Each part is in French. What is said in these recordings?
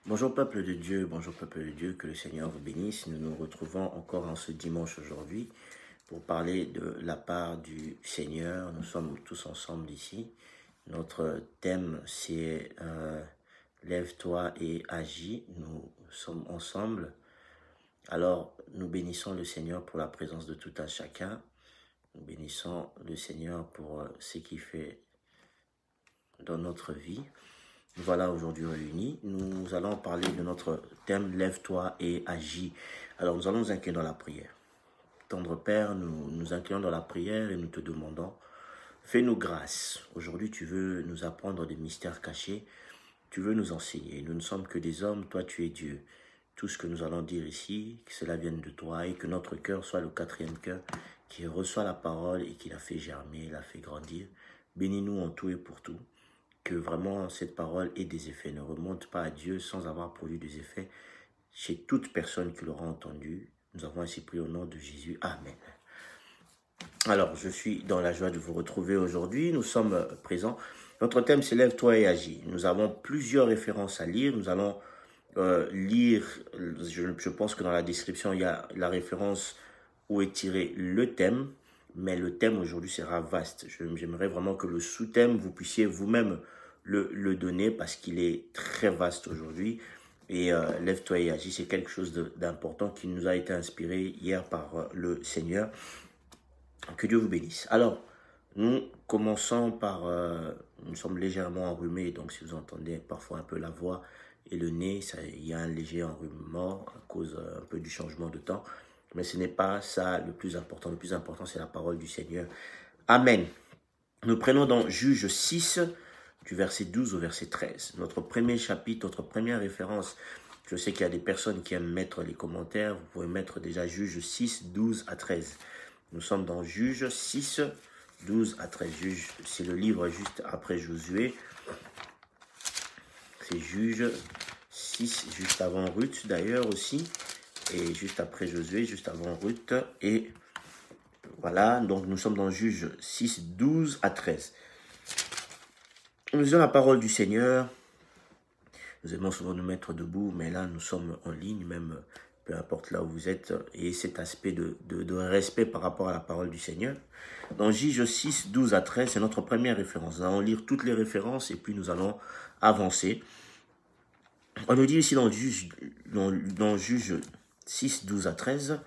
Bonjour peuple de Dieu, bonjour peuple de Dieu, que le Seigneur vous bénisse. Nous nous retrouvons encore en ce dimanche aujourd'hui pour parler de la part du Seigneur. Nous sommes tous ensemble ici. Notre thème c'est Lève-toi et agis. Nous sommes ensemble. Alors nous bénissons le Seigneur pour la présence de tout un chacun. Nous bénissons le Seigneur pour ce qu'il fait dans notre vie. Voilà aujourd'hui réunis, nous allons parler de notre thème « Lève-toi et agis ». Alors nous allons nous incliner dans la prière. Tendre Père, nous nous inclinons dans la prière et nous te demandons, fais-nous grâce. Aujourd'hui tu veux nous apprendre des mystères cachés, tu veux nous enseigner. Nous ne sommes que des hommes, toi tu es Dieu. Tout ce que nous allons dire ici, que cela vienne de toi et que notre cœur soit le quatrième cœur qui reçoit la parole et qui la fait germer, la fait grandir. Bénis-nous en tout et pour tout. Que vraiment cette parole ait des effets, ne remonte pas à Dieu sans avoir produit des effets chez toute personne qui l'aura entendu. Nous avons ainsi prié au nom de Jésus. Amen. Alors, je suis dans la joie de vous retrouver aujourd'hui. Nous sommes présents. Notre thème c'est Lève-toi et agis. Nous avons plusieurs références à lire. Nous allons lire, je pense que dans la description, il y a la référence où est tiré le thème. Mais le thème aujourd'hui sera vaste. J'aimerais vraiment que le sous-thème, vous puissiez vous-même le donner parce qu'il est très vaste aujourd'hui. Et Lève-toi et agis, c'est quelque chose d'important qui nous a été inspiré hier par le Seigneur. Que Dieu vous bénisse. Alors, nous commençons par... nous sommes légèrement enrhumés, donc si vous entendez parfois un peu la voix et le nez, il y a un léger enrhumement à cause un peu du changement de temps. Mais ce n'est pas ça le plus important. Le plus important, c'est la parole du Seigneur. Amen. Nous prenons dans Juge 6, du verset 12 au verset 13. Notre premier chapitre, notre première référence. Je sais qu'il y a des personnes qui aiment mettre les commentaires. Vous pouvez mettre déjà Juge 6, 12 à 13. Nous sommes dans Juge 6, 12 à 13. Juge, c'est le livre juste après Josué. C'est Juge 6, juste avant Ruth d'ailleurs aussi. Et juste après Josué, juste avant Ruth. Et voilà, donc nous sommes dans Juge 6, 12 à 13. Nous lisons la parole du Seigneur. Nous aimons souvent nous mettre debout, mais là nous sommes en ligne, même peu importe là où vous êtes. Et cet aspect de respect par rapport à la parole du Seigneur. Dans Juge 6, 12 à 13, c'est notre première référence. Nous allons lire toutes les références et puis nous allons avancer. On nous dit ici dans Juge 6, 12 à 13,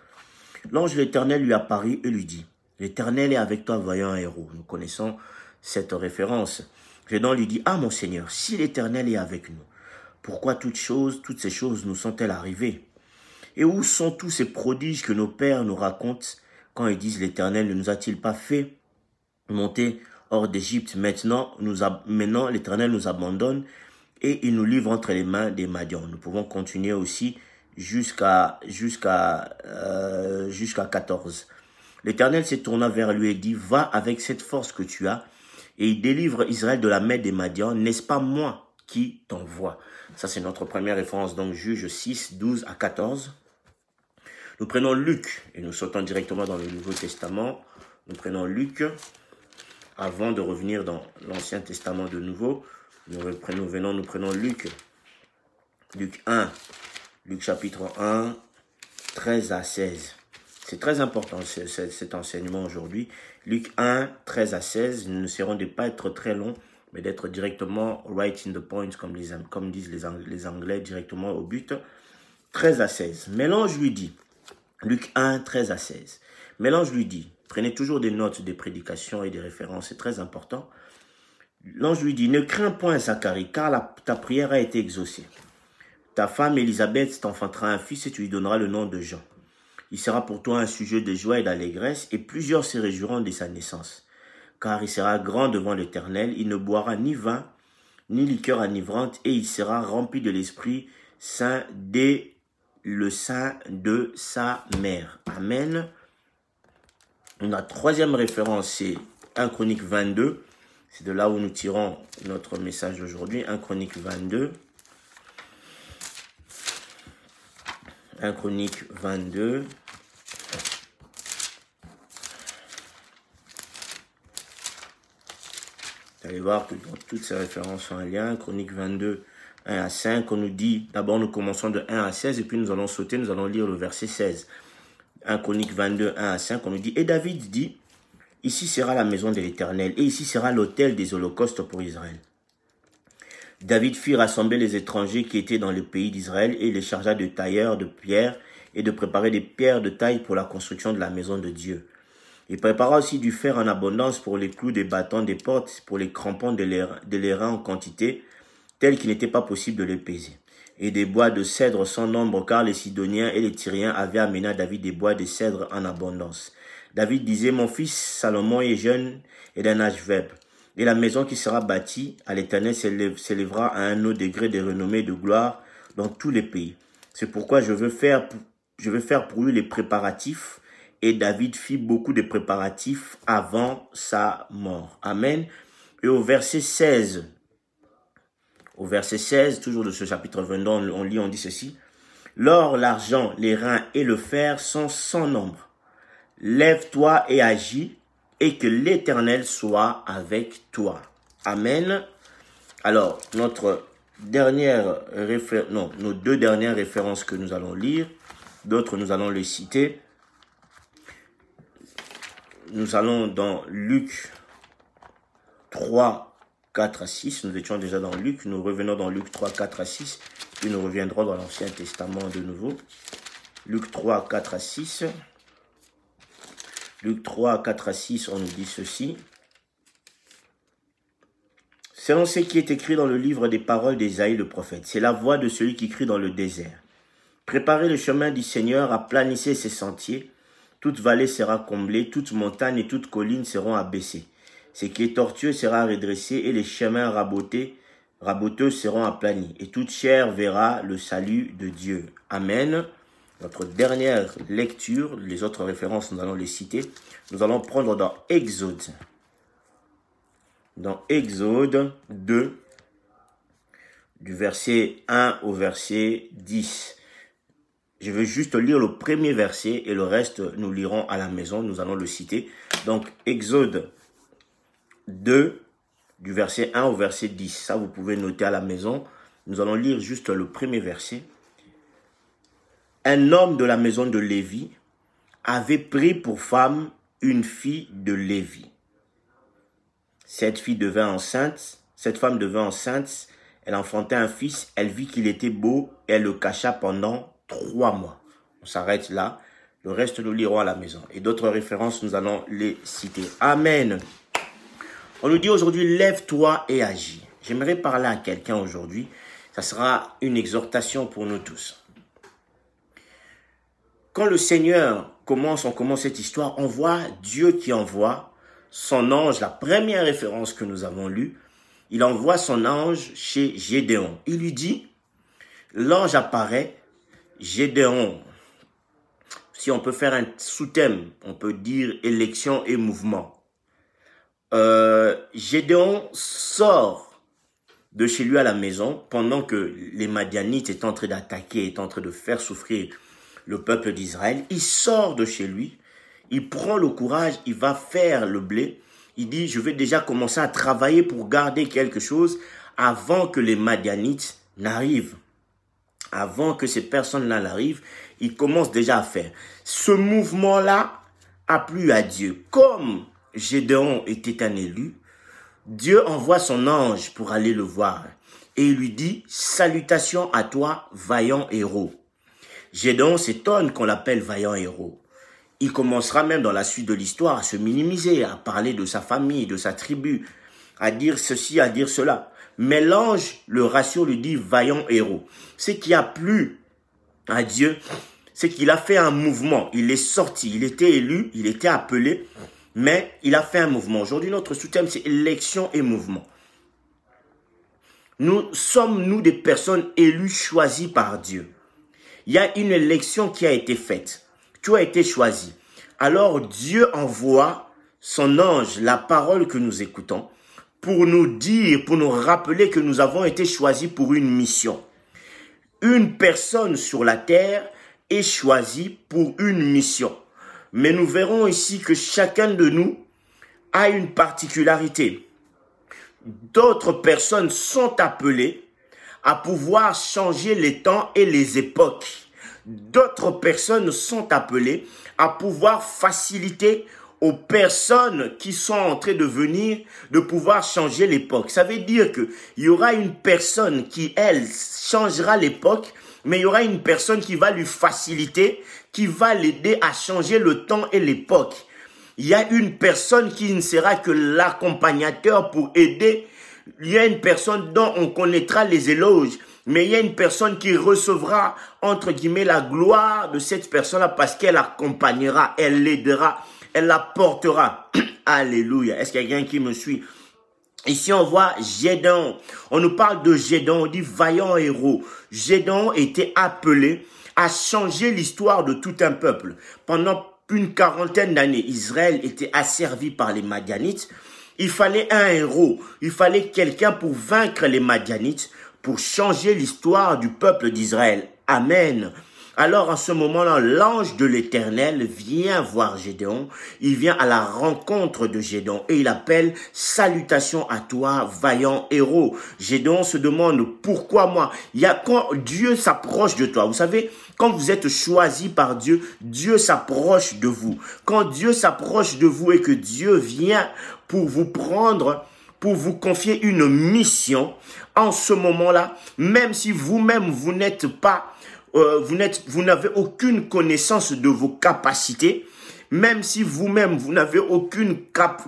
l'ange de l'Éternel lui apparut et lui dit, « L'Éternel est avec toi, voyant héros. » Nous connaissons cette référence. Gédéon lui dit, « Ah, mon Seigneur, si l'Éternel est avec nous, pourquoi toutes ces choses nous sont-elles arrivées? Et où sont tous ces prodiges que nos pères nous racontent quand ils disent, l'Éternel ne nous a-t-il pas fait monter hors d'Égypte? Maintenant, l'Éternel nous abandonne et il nous livre entre les mains des Madians. » Nous pouvons continuer aussi jusqu'à 14. L'Éternel se tourna vers lui et dit, « Va avec cette force que tu as, et il délivre Israël de la main des Madians. N'est-ce pas moi qui t'envoie? » Ça, c'est notre première référence, donc Juge 6, 12 à 14. Nous prenons Luc, et nous sautons directement dans le Nouveau Testament. Nous prenons Luc, avant de revenir dans l'Ancien Testament de nouveau. Nous prenons Luc. Luc 1, Luc chapitre 1, 13 à 16. C'est très important cet enseignement aujourd'hui. Luc 1, 13 à 16. Nous essaierons de ne pas être très long, mais d'être directement right in the point, comme disent les Anglais, directement au but. 13 à 16. Mais l'ange lui dit, Luc 1, 13 à 16. Mais l'ange lui dit, prenez toujours des notes des prédications et des références, c'est très important. L'ange lui dit, ne crains point Zacharie, car ta prière a été exaucée. Ta femme Élisabeth t'enfantera un fils et tu lui donneras le nom de Jean. Il sera pour toi un sujet de joie et d'allégresse, et plusieurs se réjouiront de sa naissance. Car il sera grand devant l'Éternel, il ne boira ni vin, ni liqueur enivrante, et il sera rempli de l'Esprit Saint dès le sein de sa mère. Amen. Notre troisième référence, c'est 1 Chronique 22. C'est de là où nous tirons notre message d'aujourd'hui. 1 Chronique 22. 1 Chronique 22. Vous allez voir que toutes ces références sont en lien. Chronique 22, 1 à 5, on nous dit, d'abord nous commençons de 1 à 16 et puis nous allons sauter, nous allons lire le verset 16. 1 Chronique 22, 1 à 5, on nous dit, et David dit, ici sera la maison de l'Éternel et ici sera l'autel des holocaustes pour Israël. David fit rassembler les étrangers qui étaient dans le pays d'Israël et les chargea de tailleurs de pierres et de préparer des pierres de taille pour la construction de la maison de Dieu. Il prépara aussi du fer en abondance pour les clous des bâtons des portes, pour les crampons de l'airain en quantité, telle qu'il n'était pas possible de les peser. Et des bois de cèdre sans nombre, car les Sidoniens et les Tyriens avaient amené à David des bois de cèdre en abondance. David disait, mon fils Salomon est jeune et d'un âge faible. Et la maison qui sera bâtie à l'Éternel s'élèvera à un haut degré de renommée et de gloire dans tous les pays. C'est pourquoi je veux faire pour lui les préparatifs. Et David fit beaucoup de préparatifs avant sa mort. Amen. Et au verset 16, toujours de ce chapitre 22, on dit ceci. L'or, l'argent, les reins et le fer sont sans nombre. Lève-toi et agis, et que l'Éternel soit avec toi. Amen. Alors, nos deux dernières références que nous allons lire, d'autres nous allons les citer. Nous allons dans Luc 3, 4 à 6. Nous étions déjà dans Luc. Nous revenons dans Luc 3, 4 à 6. Puis nous reviendrons dans l'Ancien Testament de nouveau. Luc 3, 4 à 6. Luc 3, 4 à 6, on nous dit ceci. Selon ce qui est écrit dans le livre des paroles d'Ésaïe le prophète, c'est la voix de celui qui crie dans le désert. Préparez le chemin du Seigneur, aplanissez ses sentiers. Toute vallée sera comblée, toute montagne et toute colline seront abaissées. Ce qui est tortueux sera redressé et les chemins raboteux seront aplanis. Et toute chair verra le salut de Dieu. Amen. Notre dernière lecture, les autres références, nous allons les citer. Nous allons prendre dans Exode. Dans Exode 2, du verset 1 au verset 10. Je veux juste lire le premier verset et le reste, nous lirons à la maison. Nous allons le citer. Donc, Exode 2, du verset 1 au verset 10. Ça, vous pouvez noter à la maison. Nous allons lire juste le premier verset. Un homme de la maison de Lévi avait pris pour femme une fille de Lévi. Cette femme devint enceinte, elle enfanta un fils, elle vit qu'il était beau et elle le cacha pendant 3 mois. On s'arrête là, le reste nous lirons à la maison. Et d'autres références, nous allons les citer. Amen. On nous dit aujourd'hui, lève-toi et agis. J'aimerais parler à quelqu'un aujourd'hui, ça sera une exhortation pour nous tous. Quand le Seigneur on commence cette histoire, on voit Dieu qui envoie son ange, la première référence que nous avons lue, il envoie son ange chez Gédéon. Il lui dit, l'ange apparaît, Gédéon, si on peut faire un sous-thème, on peut dire élection et mouvement. Gédéon sort de chez lui à la maison pendant que les Madianites étaient en train d'attaquer, étaient en train de faire souffrir le peuple d'Israël. Il sort de chez lui, il prend le courage, il va faire le blé. Il dit, je vais déjà commencer à travailler pour garder quelque chose avant que les Madianites n'arrivent. Avant que ces personnes-là n'arrivent, il commence déjà à faire. Ce mouvement-là a plu à Dieu. Comme Gédéon était un élu, Dieu envoie son ange pour aller le voir. Et il lui dit, salutations à toi, vaillant héros. Gédéon s'étonne qu'on l'appelle vaillant héros. Il commencera même dans la suite de l'histoire à se minimiser, à parler de sa famille, de sa tribu, à dire ceci, à dire cela. Mais l'ange le rassure, lui dit vaillant héros. Ce qui a plu à Dieu, c'est qu'il a fait un mouvement. Il est sorti, il était élu, il était appelé, mais il a fait un mouvement. Aujourd'hui, notre sous-thème, c'est élection et mouvement. Nous sommes des personnes élues, choisies par Dieu. Il y a une élection qui a été faite. Tu as été choisi. Alors Dieu envoie son ange, la parole que nous écoutons, pour nous dire, pour nous rappeler que nous avons été choisis pour une mission. Une personne sur la terre est choisie pour une mission. Mais nous verrons ici que chacun de nous a une particularité. D'autres personnes sont appelées à pouvoir changer les temps et les époques. D'autres personnes sont appelées à pouvoir faciliter aux personnes qui sont en train de venir de pouvoir changer l'époque. Ça veut dire qu'il y aura une personne qui, elle, changera l'époque, mais il y aura une personne qui va lui faciliter, qui va l'aider à changer le temps et l'époque. Il y a une personne qui ne sera que l'accompagnateur pour aider. Il y a une personne dont on connaîtra les éloges, mais il y a une personne qui recevra, entre guillemets, la gloire de cette personne-là parce qu'elle accompagnera, elle l'aidera, elle la portera. Alléluia. Est-ce qu'il y a quelqu'un qui me suit? Ici, on voit Gédéon. On nous parle de Gédéon, on dit vaillant héros. Gédéon était appelé à changer l'histoire de tout un peuple. Pendant une quarantaine d'années, Israël était asservi par les Madianites. Il fallait un héros, il fallait quelqu'un pour vaincre les Madianites, pour changer l'histoire du peuple d'Israël. Amen. Alors, en ce moment-là, l'ange de l'Éternel vient voir Gédéon. Il vient à la rencontre de Gédéon et il appelle « Salutations à toi, vaillant héros ». Gédéon se demande « Pourquoi moi ?» Il y a quand Dieu s'approche de toi. Vous savez, quand vous êtes choisi par Dieu, Dieu s'approche de vous. Quand Dieu s'approche de vous et que Dieu vient pour vous prendre, pour vous confier une mission, en ce moment-là, même si vous-même, vous n'êtes pas vous n'avez aucune connaissance de vos capacités, même si vous-même, vous n'avez aucune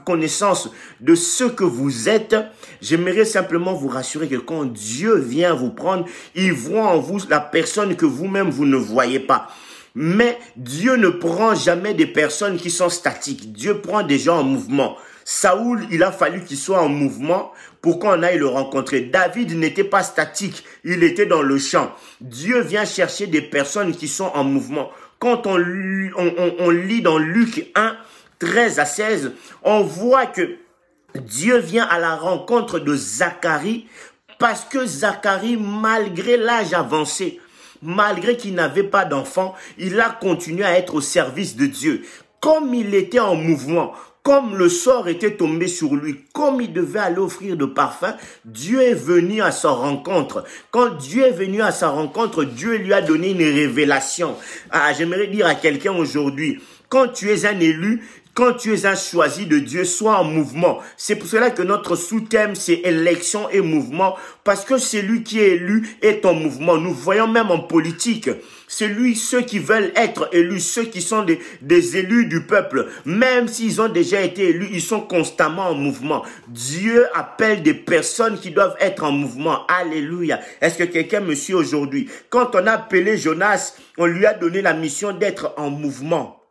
connaissance de ce que vous êtes, j'aimerais simplement vous rassurer que quand Dieu vient vous prendre, il voit en vous la personne que vous-même, vous ne voyez pas. Mais Dieu ne prend jamais des personnes qui sont statiques. Dieu prend des gens en mouvement. Saoul, il a fallu qu'il soit en mouvement pour qu'on aille le rencontrer. David n'était pas statique, il était dans le champ. Dieu vient chercher des personnes qui sont en mouvement. Quand on lit dans Luc 1, 13 à 16, on voit que Dieu vient à la rencontre de Zacharie parce que Zacharie, malgré l'âge avancé, malgré qu'il n'avait pas d'enfant, il a continué à être au service de Dieu. Comme il était en mouvement, comme le sort était tombé sur lui, comme il devait aller offrir de parfum, Dieu est venu à sa rencontre. Quand Dieu est venu à sa rencontre, Dieu lui a donné une révélation. Ah, j'aimerais dire à quelqu'un aujourd'hui, quand tu es un élu, quand tu es un choisi de Dieu, sois en mouvement. C'est pour cela que notre sous-thème, c'est élection et mouvement, parce que celui qui est élu est en mouvement. Nous voyons même en politique, ceux qui veulent être élus, ceux qui sont des élus du peuple, même s'ils ont déjà été élus, ils sont constamment en mouvement. Dieu appelle des personnes qui doivent être en mouvement. Alléluia. Est-ce que quelqu'un me suit aujourd'hui? Quand on a appelé Jonas, on lui a donné la mission d'être en mouvement.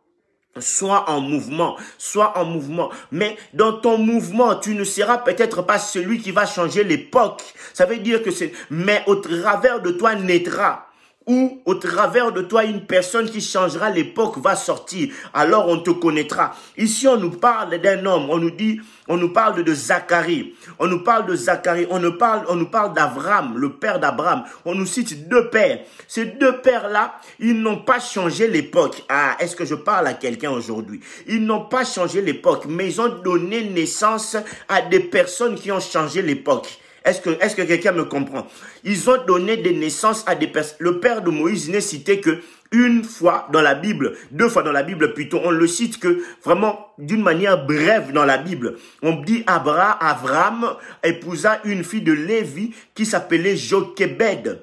Sois en mouvement, sois en mouvement. Mais dans ton mouvement, tu ne seras peut-être pas celui qui va changer l'époque. Ça veut dire que mais au travers de toi naîtra, ou au travers de toi, une personne qui changera l'époque va sortir. Alors on te connaîtra. Ici, on nous parle d'un homme. On nous parle de Zacharie. On nous parle de Zacharie. On nous parle d'Abraham, le père d'Abraham. On nous cite deux pères. Ces deux pères-là, ils n'ont pas changé l'époque. Ah, est-ce que je parle à quelqu'un aujourd'hui? Ils n'ont pas changé l'époque, mais ils ont donné naissance à des personnes qui ont changé l'époque. Est-ce que quelqu'un me comprend? Ils ont donné des naissances à des personnes. Le père de Moïse n'est cité que une fois dans la Bible, deux fois dans la Bible plutôt. On le cite que vraiment d'une manière brève dans la Bible. On dit Abraham épousa une fille de Lévi qui s'appelait Jochebed.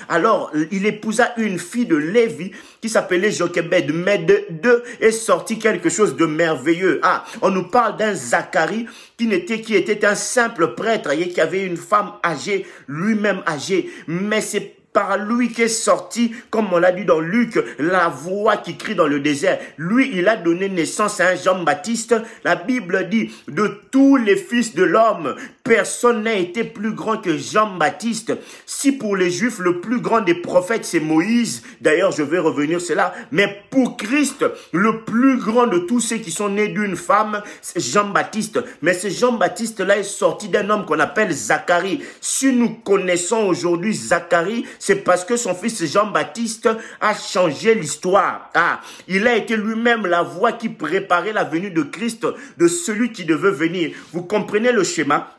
Alors, il épousa une fille de Lévi qui s'appelait Jochebed. Mais d'eux est sorti quelque chose de merveilleux. Ah, on nous parle d'un Zacharie qui était un simple prêtre, qui avait une femme âgée, lui-même âgé. Mais c'est par lui qu'est sorti, comme on l'a dit dans Luc, la voix qui crie dans le désert. Lui, il a donné naissance à un Jean-Baptiste. La Bible dit, de tous les fils de l'homme, personne n'a été plus grand que Jean-Baptiste. Si pour les Juifs, le plus grand des prophètes, c'est Moïse, d'ailleurs, je vais revenir sur cela, mais pour Christ, le plus grand de tous ceux qui sont nés d'une femme, c'est Jean-Baptiste. Mais ce Jean-Baptiste-là est sorti d'un homme qu'on appelle Zacharie. Si nous connaissons aujourd'hui Zacharie, c'est parce que son fils Jean-Baptiste a changé l'histoire. Ah, il a été lui-même la voix qui préparait la venue de Christ, de celui qui devait venir. Vous comprenez le schéma?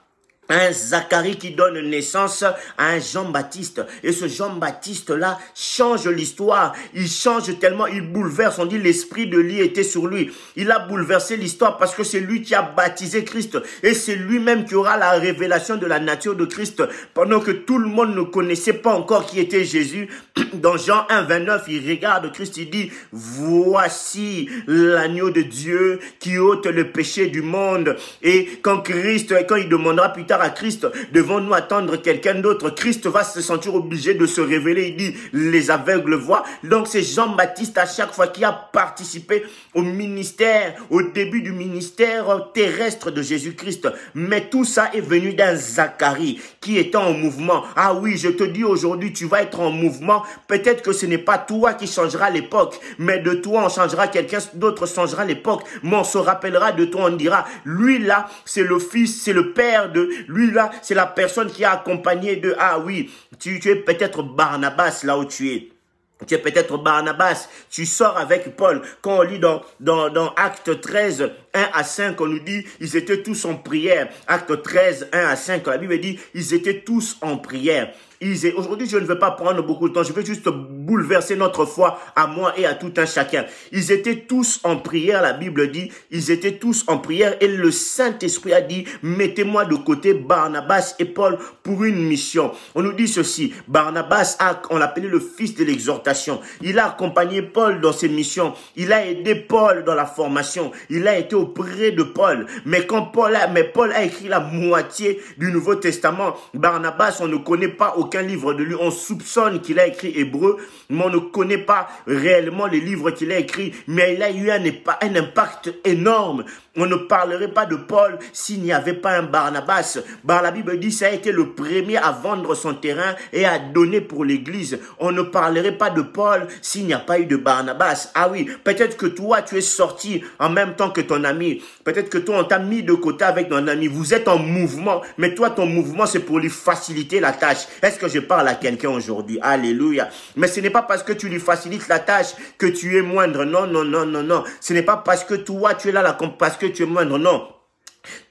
un Zacharie qui donne naissance à un Jean-Baptiste. Et ce Jean-Baptiste-là change l'histoire. Il change tellement, il bouleverse. On dit l'esprit d'Élie était sur lui. Il a bouleversé l'histoire parce que c'est lui qui a baptisé Christ. Et c'est lui-même qui aura la révélation de la nature de Christ. Pendant que tout le monde ne connaissait pas encore qui était Jésus. Dans Jean 1, 29, il regarde Christ, il dit, voici l'agneau de Dieu qui ôte le péché du monde. Et quand il demandera plus tard à Christ, devons-nous attendre quelqu'un d'autre? Christ va se sentir obligé de se révéler. Il dit, les aveugles voient. Donc c'est Jean-Baptiste à chaque fois qui a participé au ministère, au début du ministère terrestre de Jésus-Christ. Mais tout ça est venu d'un Zacharie qui était en mouvement. Ah oui, je te dis aujourd'hui, tu vas être en mouvement. Peut-être que ce n'est pas toi qui changera l'époque, mais de toi on changera, quelqu'un d'autre changera l'époque. Mais on se rappellera de toi, on dira, lui là, c'est le fils, c'est le père de... Lui là, c'est la personne qui a accompagné de... Ah oui, tu es peut-être Barnabas là où tu es. Tu es peut-être Barnabas, tu sors avec Paul. Quand on lit dans Acte 13, 1 à 5, on nous dit, ils étaient tous en prière. Acte 13, 1 à 5, la Bible dit, ils étaient tous en prière. Aujourd'hui, je ne veux pas prendre beaucoup de temps, je veux juste bouleverser notre foi à moi et à tout un chacun. Ils étaient tous en prière, la Bible dit, ils étaient tous en prière et le Saint-Esprit a dit, mettez-moi de côté Barnabas et Paul pour une mission. On nous dit ceci, Barnabas, on l'appelait le fils de l'exhortation. Il a accompagné Paul dans ses missions, il a aidé Paul dans la formation, il a été auprès de Paul. Mais Paul a écrit la moitié du Nouveau Testament. Barnabas, on ne connaît pas aucun livre de lui. On soupçonne qu'il a écrit hébreu, mais on ne connaît pas réellement les livres qu'il a écrits. Mais il a eu un impact énorme. On ne parlerait pas de Paul s'il n'y avait pas un Barnabas. La Bible dit ça a été le premier à vendre son terrain et à donner pour l'église. On ne parlerait pas de Paul s'il n'y a pas eu de Barnabas. Ah oui, peut-être que toi, tu es sorti en même temps que ton ami. Peut-être que toi, on t'a mis de côté avec ton ami. Vous êtes en mouvement, mais toi, ton mouvement, c'est pour lui faciliter la tâche. Est-ce que je parle à quelqu'un aujourd'hui? Alléluia. Mais ce n'est pas parce que tu lui facilites la tâche que tu es moindre. Non, non, non, non, non. Ce n'est pas parce que toi, tu es là, parce que tu es moindre. Non.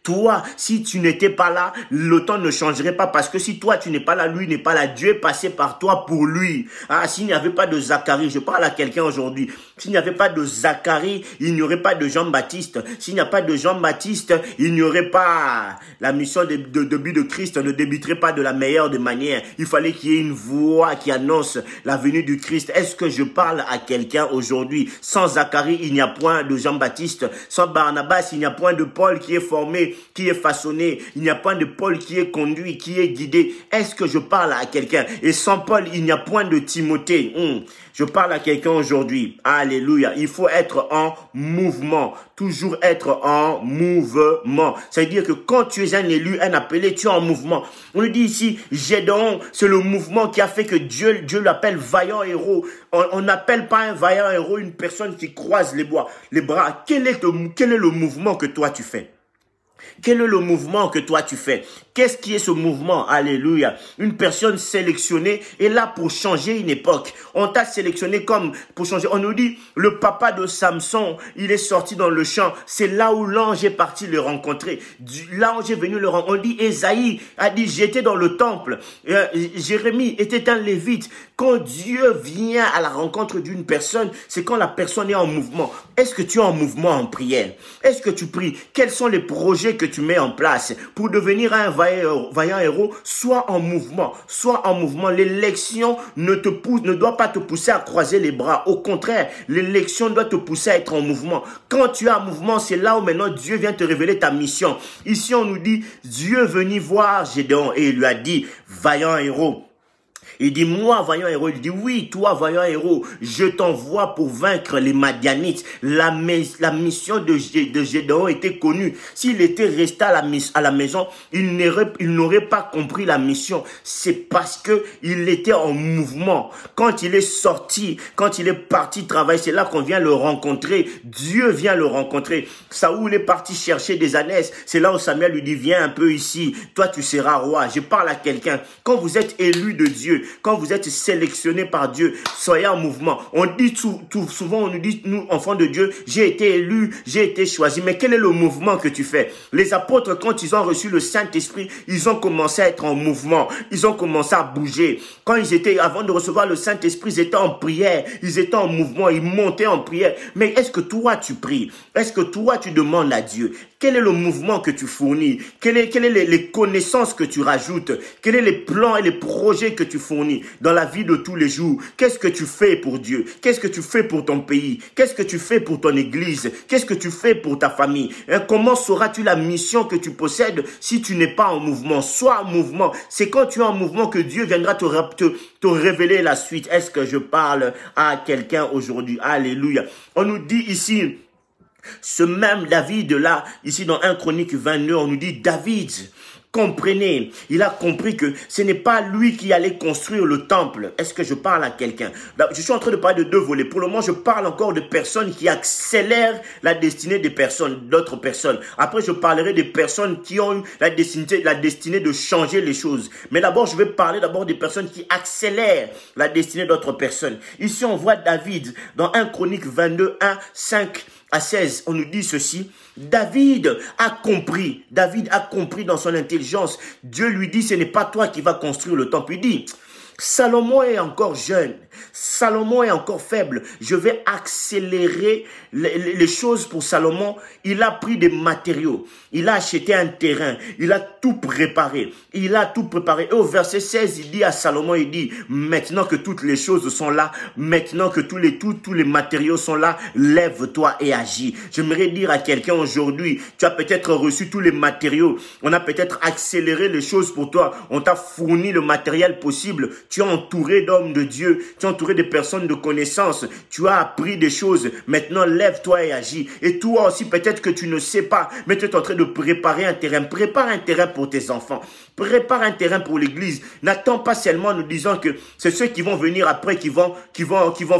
Toi, si tu n'étais pas là, le temps ne changerait pas parce que si toi tu n'es pas là, lui n'est pas là. Dieu est passé par toi pour lui. Ah, s'il n'y avait pas de Zacharie, je parle à quelqu'un aujourd'hui. S'il n'y avait pas de Zacharie, il n'y aurait pas de Jean-Baptiste. S'il n'y a pas de Jean-Baptiste, il n'y aurait pas la mission de but de Christ ne débuterait pas de la meilleure des manières. Il fallait qu'il y ait une voix qui annonce la venue du Christ. Est-ce que je parle à quelqu'un aujourd'hui? Sans Zacharie, il n'y a point de Jean-Baptiste. Sans Barnabas, il n'y a point de Paul qui est formé, qui est façonné. Il n'y a point de Paul qui est conduit, qui est guidé. Est-ce que je parle à quelqu'un? Et sans Paul, il n'y a point de Timothée. Je parle à quelqu'un aujourd'hui. Alléluia. Il faut être en mouvement. Toujours être en mouvement. C'est-à-dire que quand tu es un élu, un appelé, tu es en mouvement. On nous dit ici, Gédéon, c'est le mouvement qui a fait que Dieu l'appelle vaillant héros. On n'appelle pas un vaillant héros une personne qui croise les bras. Quel est le mouvement que toi tu fais? Quel est le mouvement que toi tu fais? Qu'est-ce qui est ce mouvement? Alléluia. Une personne sélectionnée est là pour changer une époque. On t'a sélectionné comme pour changer. On nous dit, le papa de Samson, il est sorti dans le champ. C'est là où l'ange est parti le rencontrer. L'ange est venu le rencontrer. On dit, Ésaïe a dit, j'étais dans le temple. Jérémie était un lévite. Quand Dieu vient à la rencontre d'une personne, c'est quand la personne est en mouvement. Est-ce que tu es en mouvement en prière? Est-ce que tu pries? Quels sont les projets que tu mets en place pour devenir un vaillant héros? Sois en mouvement. Sois en mouvement. L'élection ne doit pas te pousser à croiser les bras. Au contraire, l'élection doit te pousser à être en mouvement. Quand tu es en mouvement, c'est là où maintenant Dieu vient te révéler ta mission. Ici, on nous dit, Dieu venait voir Gédéon et il lui a dit, vaillant héros. Il dit, moi, vaillant héros. Il dit, oui, toi, vaillant héros, je t'envoie pour vaincre les Madianites. La mission de Gédéon était connue. S'il était resté à la maison, il n'aurait pas compris la mission. C'est parce que il était en mouvement. Quand il est sorti, quand il est parti travailler, c'est là qu'on vient le rencontrer. Dieu vient le rencontrer. Saoul est parti chercher des ânesses. C'est là où Samuel lui dit, viens un peu ici. Toi, tu seras roi. Je parle à quelqu'un. Quand vous êtes élu de Dieu, quand vous êtes sélectionné par Dieu, soyez en mouvement. On dit souvent, on nous dit, nous, enfants de Dieu, j'ai été élu, j'ai été choisi. Mais quel est le mouvement que tu fais? Les apôtres, quand ils ont reçu le Saint-Esprit, ils ont commencé à être en mouvement. Ils ont commencé à bouger. Quand ils étaient, avant de recevoir le Saint-Esprit, ils étaient en prière. Ils étaient en mouvement. Ils montaient en prière. Mais est-ce que toi, tu pries? Est-ce que toi, tu demandes à Dieu? Quel est le mouvement que tu fournis? Quelles sont les connaissances que tu rajoutes? Quels sont les plans et les projets que tu fournis dans la vie de tous les jours? Qu'est-ce que tu fais pour Dieu? Qu'est-ce que tu fais pour ton pays? Qu'est-ce que tu fais pour ton église? Qu'est-ce que tu fais pour ta famille? Comment sauras-tu la mission que tu possèdes si tu n'es pas en mouvement? Sois en mouvement. C'est quand tu es en mouvement que Dieu viendra te révéler la suite. Est-ce que je parle à quelqu'un aujourd'hui? Alléluia. On nous dit ici, ce même David-là, ici dans 1 Chronique 22, on nous dit David, comprenez, il a compris que ce n'est pas lui qui allait construire le temple. Est-ce que je parle à quelqu'un? Je suis en train de parler de deux volets. Pour le moment, je parle encore de personnes qui accélèrent la destinée des personnes, d'autres personnes. Après, je parlerai des personnes qui ont eu la destinée de changer les choses. Mais d'abord, je vais parler d'abord des personnes qui accélèrent la destinée d'autres personnes. Ici, on voit David dans 1 Chronique 22, 1, 5 à 16, on nous dit ceci. David a compris dans son intelligence. Dieu lui dit, ce n'est pas toi qui vas construire le temple. Il dit, Salomon est encore jeune, Salomon est encore faible, je vais accélérer les choses pour Salomon. Il a pris des matériaux, il a acheté un terrain, il a tout préparé, Et au verset 16, il dit à Salomon, il dit, maintenant que toutes les choses sont là, maintenant que tous les matériaux sont là, lève-toi et agis. J'aimerais dire à quelqu'un aujourd'hui, tu as peut-être reçu tous les matériaux, on a peut-être accéléré les choses pour toi, on t'a fourni le matériel possible, tu es entouré d'hommes de Dieu, tu es entouré de personnes de connaissance, tu as appris des choses, maintenant lève-toi et agis. Et toi aussi, peut-être que tu ne sais pas, mais tu es en train de préparer un terrain. Prépare un terrain pour tes enfants, prépare un terrain pour l'église. N'attends pas seulement en nous disant que c'est ceux qui vont venir après qui vont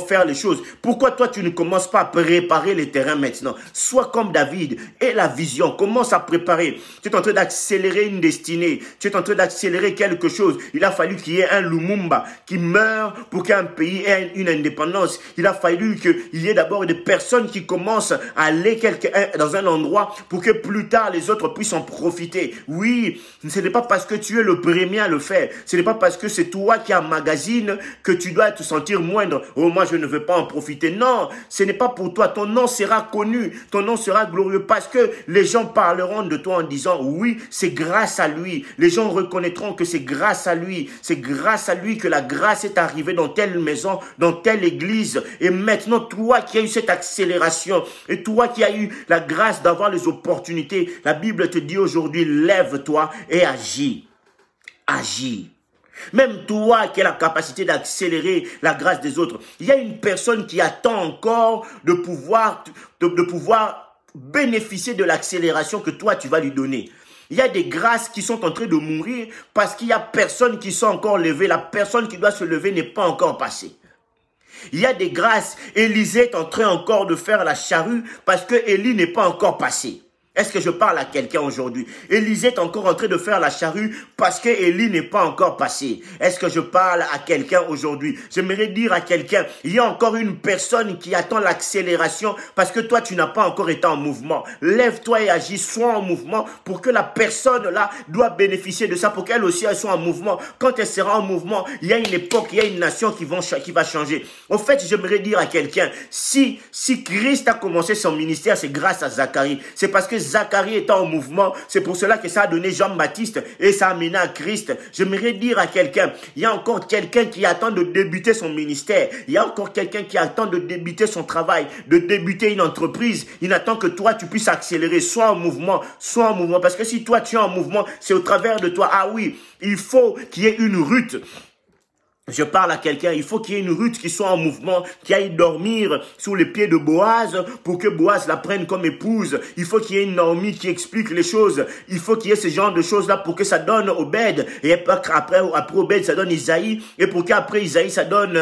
faire les choses. Pourquoi toi tu ne commences pas à préparer les terrains maintenant? Sois comme David et la vision, commence à préparer. Tu es en train d'accélérer une destinée, tu es en train d'accélérer quelque chose. Il a fallu qu'il y ait un Lumumba qui meurt pour qu'un pays ait une indépendance. Il a fallu qu'il y ait d'abord des personnes qui commencent à aller dans un endroit pour que plus tard les autres puissent en profiter. Oui, ce n'est pas parce que tu es le premier à le faire. Ce n'est pas parce que c'est toi qui emmagasines que tu dois te sentir moindre. Oh, moi je ne veux pas en profiter. Non, ce n'est pas pour toi. Ton nom sera connu, ton nom sera glorieux parce que les gens parleront de toi en disant oui, c'est grâce à lui. Les gens reconnaîtront que c'est grâce à lui. C'est grâce à lui que la grâce est arrivée dans telle maison, dans telle église. Et maintenant, toi qui as eu cette accélération et toi qui as eu la grâce d'avoir les opportunités, la Bible te dit aujourd'hui, lève-toi et agis. Agis. Même toi qui as la capacité d'accélérer la grâce des autres, il y a une personne qui attend encore de pouvoir bénéficier de l'accélération que toi tu vas lui donner. Il y a des grâces qui sont en train de mourir parce qu'il y a personne qui sont encore levées. La personne qui doit se lever n'est pas encore passée. Il y a des grâces. Élisée est en train encore de faire la charrue parce que Élie n'est pas encore passé. Est-ce que je parle à quelqu'un aujourd'hui? Élisée est encore en train de faire la charrue parce que Élie n'est pas encore passé. Est-ce que je parle à quelqu'un aujourd'hui? J'aimerais dire à quelqu'un, il y a encore une personne qui attend l'accélération parce que toi, tu n'as pas encore été en mouvement. Lève-toi et agis, sois en mouvement pour que la personne là doit bénéficier de ça, pour qu'elle aussi elle soit en mouvement. Quand elle sera en mouvement, il y a une époque, il y a une nation qui va changer. En fait, j'aimerais dire à quelqu'un, si Christ a commencé son ministère, c'est grâce à Zacharie. C'est parce que Zacharie était en mouvement, c'est pour cela que ça a donné Jean-Baptiste et ça a amené à Christ. J'aimerais dire à quelqu'un, il y a encore quelqu'un qui attend de débuter son ministère, il y a encore quelqu'un qui attend de débuter son travail, de débuter une entreprise. Il attend que toi tu puisses accélérer, sois en mouvement, parce que si toi tu es en mouvement, c'est au travers de toi. Ah oui, il faut qu'il y ait une Ruth. Je parle à quelqu'un, il faut qu'il y ait une Ruth qui soit en mouvement, qui aille dormir sous les pieds de Boaz pour que Boaz la prenne comme épouse. Il faut qu'il y ait une Naomi qui explique les choses. Il faut qu'il y ait ce genre de choses-là pour que ça donne Obed. Et après Obed, ça donne Isaïe. Et pour qu'après Isaïe, ça donne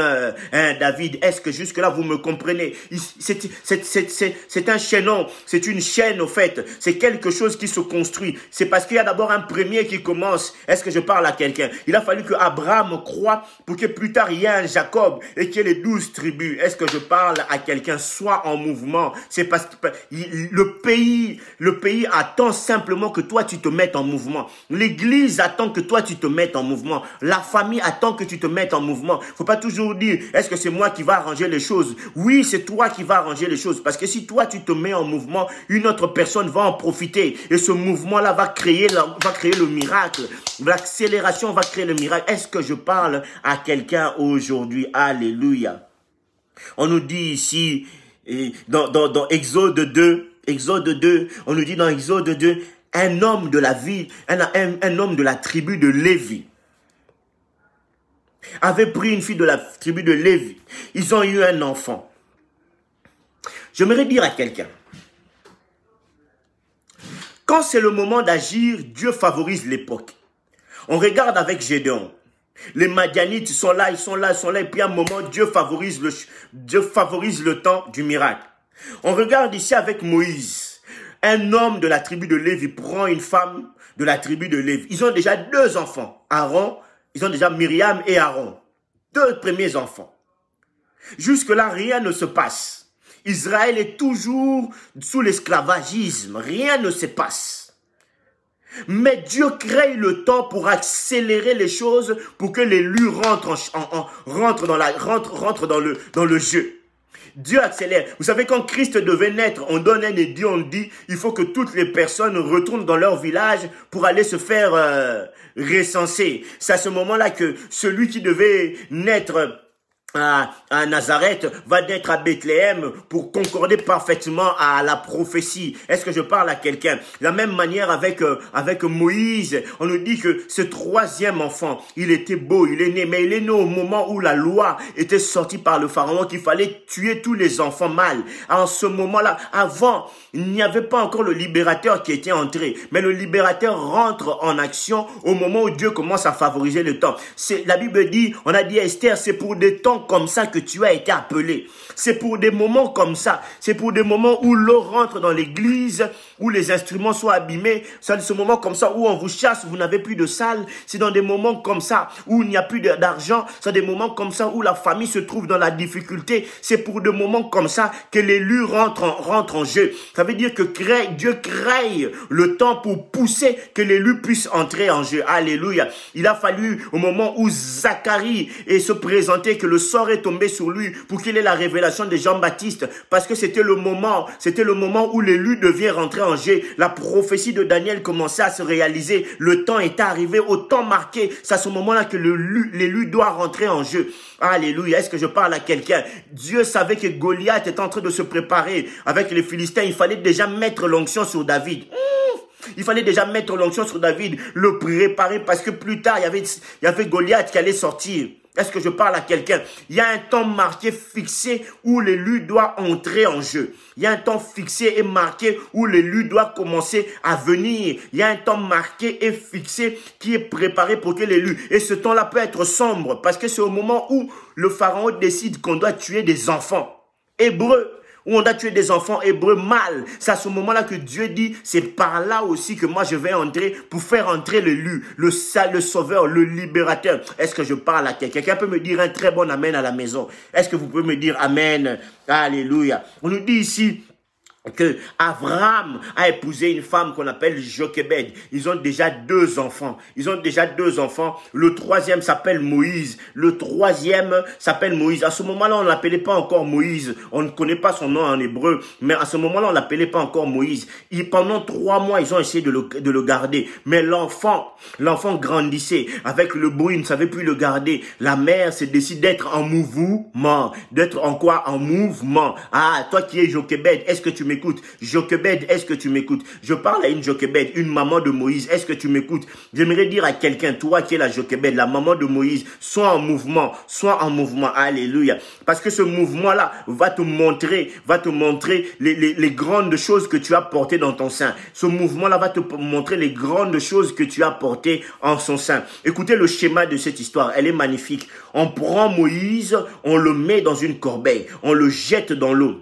David. Est-ce que jusque-là, vous me comprenez? C'est un chaînon. C'est une chaîne, au fait. C'est quelque chose qui se construit. C'est parce qu'il y a d'abord un premier qui commence. Est-ce que je parle à quelqu'un? Il a fallu que Abraham croie pour que plus tard il y ait un Jacob et qu'il y ait les 12 tribus. Est-ce que je parle à quelqu'un? Sois en mouvement. C'est parce que le pays attend simplement que toi tu te mettes en mouvement. L'église attend que toi tu te mettes en mouvement. La famille attend que tu te mettes en mouvement. Faut pas toujours dire, est-ce que c'est moi qui va arranger les choses? Oui, c'est toi qui vas arranger les choses. Parce que si toi tu te mets en mouvement, une autre personne va en profiter. Et ce mouvement-là va créer le miracle. L'accélération va créer le miracle. Est-ce que je parle à quelqu'un aujourd'hui? Alléluia. On nous dit ici, dans Exode 2, on nous dit dans Exode 2, un homme de la ville, un homme de la tribu de Lévi avait pris une fille de la tribu de Lévi. Ils ont eu un enfant. J'aimerais dire à quelqu'un, quand c'est le moment d'agir, Dieu favorise l'époque. On regarde avec Gédéon. Les Madianites sont là, et puis à un moment, Dieu favorise le temps du miracle. On regarde ici avec Moïse. Un homme de la tribu de Lévi prend une femme de la tribu de Lévi. Ils ont déjà 2 enfants. Ils ont déjà Myriam et Aaron. 2 premiers enfants. Jusque-là, rien ne se passe. Israël est toujours sous l'esclavagisme. Rien ne se passe. Mais Dieu crée le temps pour accélérer les choses, pour que l'élu rentre dans le jeu. Dieu accélère. Vous savez, quand Christ devait naître, on donne un édit, on dit, il faut que toutes les personnes retournent dans leur village pour aller se faire recenser. C'est à ce moment-là que celui qui devait naître à Nazareth va naître à Bethléem pour concorder parfaitement à la prophétie. Est-ce que je parle à quelqu'un? La même manière avec Moïse, on nous dit que ce 3e enfant, il était beau, il est né, mais il est né au moment où la loi était sortie par le pharaon qu'il fallait tuer tous les enfants mâles. En ce moment-là, avant, il n'y avait pas encore le libérateur qui était entré, mais le libérateur rentre en action au moment où Dieu commence à favoriser le temps. La Bible dit, on a dit à Esther, c'est pour des temps comme ça que tu as été appelé. C'est pour des moments comme ça. C'est pour des moments où l'eau rentre dans l'église, où les instruments sont abîmés. C'est ce moment comme ça où on vous chasse, vous n'avez plus de salle. C'est dans des moments comme ça où il n'y a plus d'argent. C'est des moments comme ça où la famille se trouve dans la difficulté. C'est pour des moments comme ça que l'élu rentre en jeu. Ça veut dire que Dieu crée le temps pour pousser que l'élu puisse entrer en jeu. Alléluia. Il a fallu au moment où Zacharie se présentait que le sort est tombé sur lui pour qu'il ait la révélation de Jean-Baptiste, parce que c'était le moment où l'élu devait rentrer en jeu. La prophétie de Daniel commençait à se réaliser. Le temps était arrivé au temps marqué. C'est à ce moment-là que l'élu doit rentrer en jeu. Alléluia. Est-ce que je parle à quelqu'un? Dieu savait que Goliath était en train de se préparer avec les Philistins. Il fallait déjà mettre l'onction sur David. Il fallait déjà mettre l'onction sur David, le préparer, parce que plus tard, il y avait Goliath qui allait sortir. Est-ce que je parle à quelqu'un? Il y a un temps marqué, fixé, où l'élu doit entrer en jeu. Il y a un temps fixé et marqué où l'élu doit commencer à venir. Il y a un temps marqué et fixé qui est préparé pour que l'élu. Et ce temps-là peut être sombre, parce que c'est au moment où le pharaon décide qu'on doit tuer des enfants hébreux, où on a tué des enfants hébreux mâles. C'est à ce moment-là que Dieu dit, c'est par là aussi que moi je vais entrer pour faire entrer l'élu, le sauveur, le libérateur. Est-ce que je parle à quelqu'un? Quelqu'un peut me dire un très bon amen à la maison? Est-ce que vous pouvez me dire amen? Alléluia. On nous dit ici que Abraham a épousé une femme qu'on appelle Jochebed. Ils ont déjà 2 enfants. Le 3e s'appelle Moïse. À ce moment-là, on ne l'appelait pas encore Moïse. On ne connaît pas son nom en hébreu. Mais à ce moment-là, on ne l'appelait pas encore Moïse. Pendant 3 mois, ils ont essayé de le garder. Mais l'enfant grandissait. Avec le bruit, il ne savait plus le garder. La mère se décide d'être en mouvement. D'être en quoi? En mouvement. Ah, toi qui es Jochebed, est-ce que tu m'écoutes? Jochebed, est-ce que tu m'écoutes? Je parle à une Jochebed, une maman de Moïse. Est-ce que tu m'écoutes? J'aimerais dire à quelqu'un, toi qui es la Jochebed, la maman de Moïse, sois en mouvement. Alléluia. Parce que ce mouvement-là va te montrer les grandes choses que tu as portées dans ton sein. Ce mouvement-là va te montrer les grandes choses que tu as portées en son sein. Écoutez le schéma de cette histoire, elle est magnifique. On prend Moïse, on le met dans une corbeille, on le jette dans l'eau.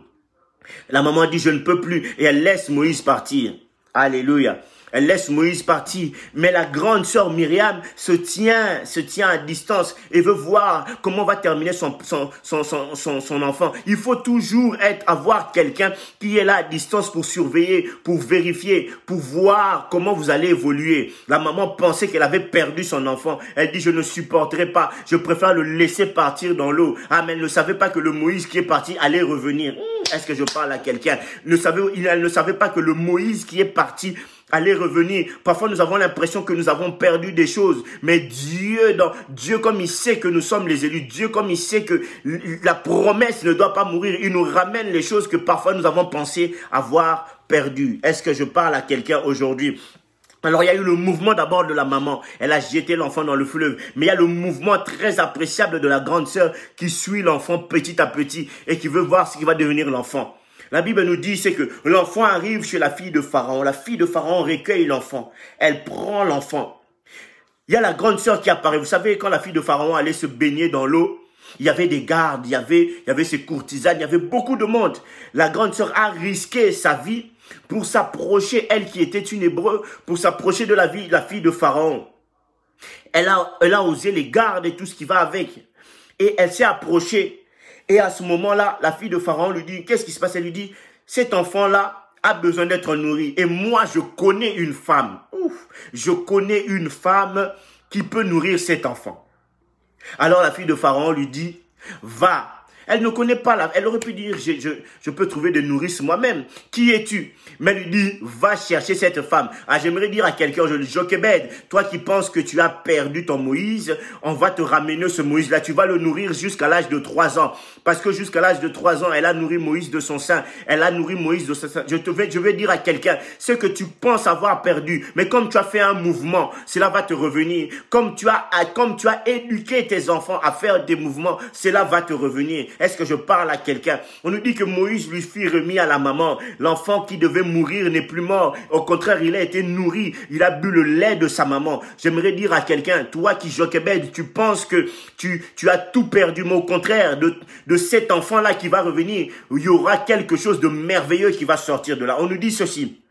La maman dit, je ne peux plus, et elle laisse Moïse partir. Alléluia. Elle laisse Moïse partir. Mais la grande sœur Myriam se tient à distance et veut voir comment va terminer son enfant. Il faut toujours avoir quelqu'un qui est là à distance pour surveiller, pour vérifier, pour voir comment vous allez évoluer. La maman pensait qu'elle avait perdu son enfant. Elle dit, je ne supporterai pas. Je préfère le laisser partir dans l'eau. Ah, mais elle ne savait pas que le Moïse qui est parti allait revenir. Est-ce que je parle à quelqu'un? Elle ne savait pas que le Moïse qui est parti allez revenir. Parfois, nous avons l'impression que nous avons perdu des choses. Mais Dieu, comme il sait que nous sommes les élus, Dieu, comme il sait que la promesse ne doit pas mourir, il nous ramène les choses que parfois nous avons pensé avoir perdues. Est-ce que je parle à quelqu'un aujourd'hui? Alors, il y a eu le mouvement d'abord de la maman. Elle a jeté l'enfant dans le fleuve. Mais il y a le mouvement très appréciable de la grande sœur qui suit l'enfant petit à petit et qui veut voir ce qui va devenir l'enfant. La Bible nous dit, c'est que l'enfant arrive chez la fille de Pharaon. La fille de Pharaon recueille l'enfant. Elle prend l'enfant. Il y a la grande sœur qui apparaît. Vous savez, quand la fille de Pharaon allait se baigner dans l'eau, il y avait des gardes, il y avait ses courtisanes, il y avait beaucoup de monde. La grande sœur a risqué sa vie pour s'approcher, elle qui était une Hébreu, pour s'approcher de la fille de Pharaon. Elle a osé les gardes et tout ce qui va avec. Et elle s'est approchée. Et à ce moment-là, la fille de Pharaon lui dit, qu'est-ce qui se passe? Elle lui dit, cet enfant-là a besoin d'être nourri. Et moi, je connais une femme. Je connais une femme qui peut nourrir cet enfant. Alors la fille de Pharaon lui dit, va. Elle ne connaît pas elle aurait pu dire, je peux trouver des nourrices moi-même. Qui es-tu? Mais elle lui dit, va chercher cette femme. Ah, j'aimerais dire à quelqu'un, Jochebed, toi qui penses que tu as perdu ton Moïse, on va te ramener ce Moïse-là. Tu vas le nourrir jusqu'à l'âge de 3 ans. Parce que jusqu'à l'âge de 3 ans, elle a nourri Moïse de son sein. Elle a nourri Moïse de son sein. Je vais dire à quelqu'un, ce que tu penses avoir perdu, mais comme tu as fait un mouvement, cela va te revenir. Comme tu as éduqué tes enfants à faire des mouvements, cela va te revenir. Est-ce que je parle à quelqu'un? On nous dit que Moïse lui fit remis à la maman. L'enfant qui devait mourir n'est plus mort. Au contraire, il a été nourri. Il a bu le lait de sa maman. J'aimerais dire à quelqu'un, toi qui Jochebed, tu penses que tu as tout perdu. Mais au contraire, de cet enfant-là qui va revenir, il y aura quelque chose de merveilleux qui va sortir de là. On nous dit ceci.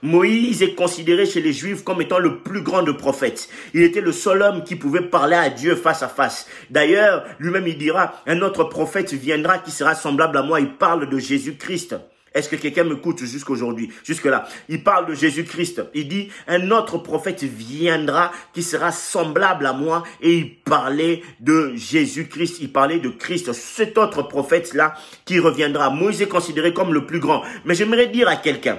Moïse est considéré chez les Juifs comme étant le plus grand de prophètes. Il était le seul homme qui pouvait parler à Dieu face à face. D'ailleurs, lui-même il dira, un autre prophète viendra qui sera semblable à moi. Il parle de Jésus-Christ. Est-ce que quelqu'un m'écoute jusqu'aujourd'hui, jusque-là? Il parle de Jésus-Christ. Il dit, un autre prophète viendra qui sera semblable à moi. Et il parlait de Jésus-Christ. Il parlait de Christ. Cet autre prophète-là qui reviendra. Moïse est considéré comme le plus grand. Mais j'aimerais dire à quelqu'un,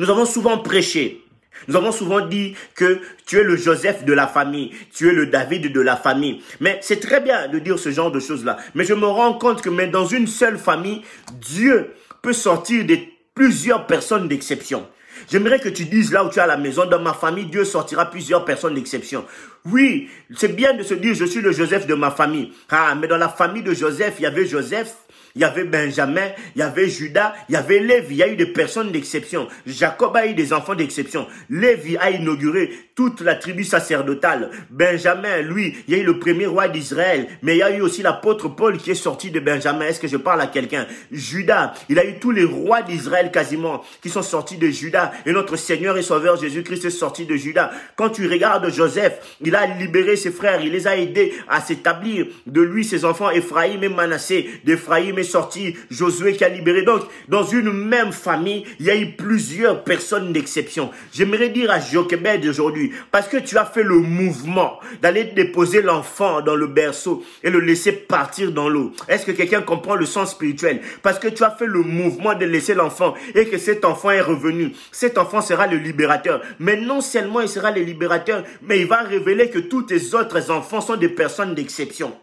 nous avons souvent prêché, nous avons souvent dit que tu es le Joseph de la famille, tu es le David de la famille. Mais c'est très bien de dire ce genre de choses-là. Mais je me rends compte que même dans une seule famille, Dieu peut sortir de plusieurs personnes d'exception. J'aimerais que tu dises là où tu es à la maison, dans ma famille, Dieu sortira plusieurs personnes d'exception. Oui, c'est bien de se dire, je suis le Joseph de ma famille. Ah, mais dans la famille de Joseph, il y avait Joseph, il y avait Benjamin, il y avait Judas, il y avait Lévi. Il y a eu des personnes d'exception. Jacob a eu des enfants d'exception. Lévi a inauguré toute la tribu sacerdotale. Benjamin, lui, il y a eu le premier roi d'Israël. Mais il y a eu aussi l'apôtre Paul qui est sorti de Benjamin. Est-ce que je parle à quelqu'un? Judas, il a eu tous les rois d'Israël quasiment qui sont sortis de Judas. Et notre Seigneur et Sauveur Jésus-Christ est sorti de Judas. Quand tu regardes Joseph, il a libéré ses frères. Il les a aidés à s'établir. De lui, ses enfants, Ephraïm et Manassé. D'Ephraïm est sorti Josué qui a libéré. Donc, dans une même famille, il y a eu plusieurs personnes d'exception. J'aimerais dire à Jochebed aujourd'hui, parce que tu as fait le mouvement d'aller déposer l'enfant dans le berceau et le laisser partir dans l'eau. Est-ce que quelqu'un comprend le sens spirituel? Parce que tu as fait le mouvement de laisser l'enfant et que cet enfant est revenu. Cet enfant sera le libérateur. Mais non seulement il sera le libérateur, mais il va révéler que tous tes autres enfants sont des personnes d'exception.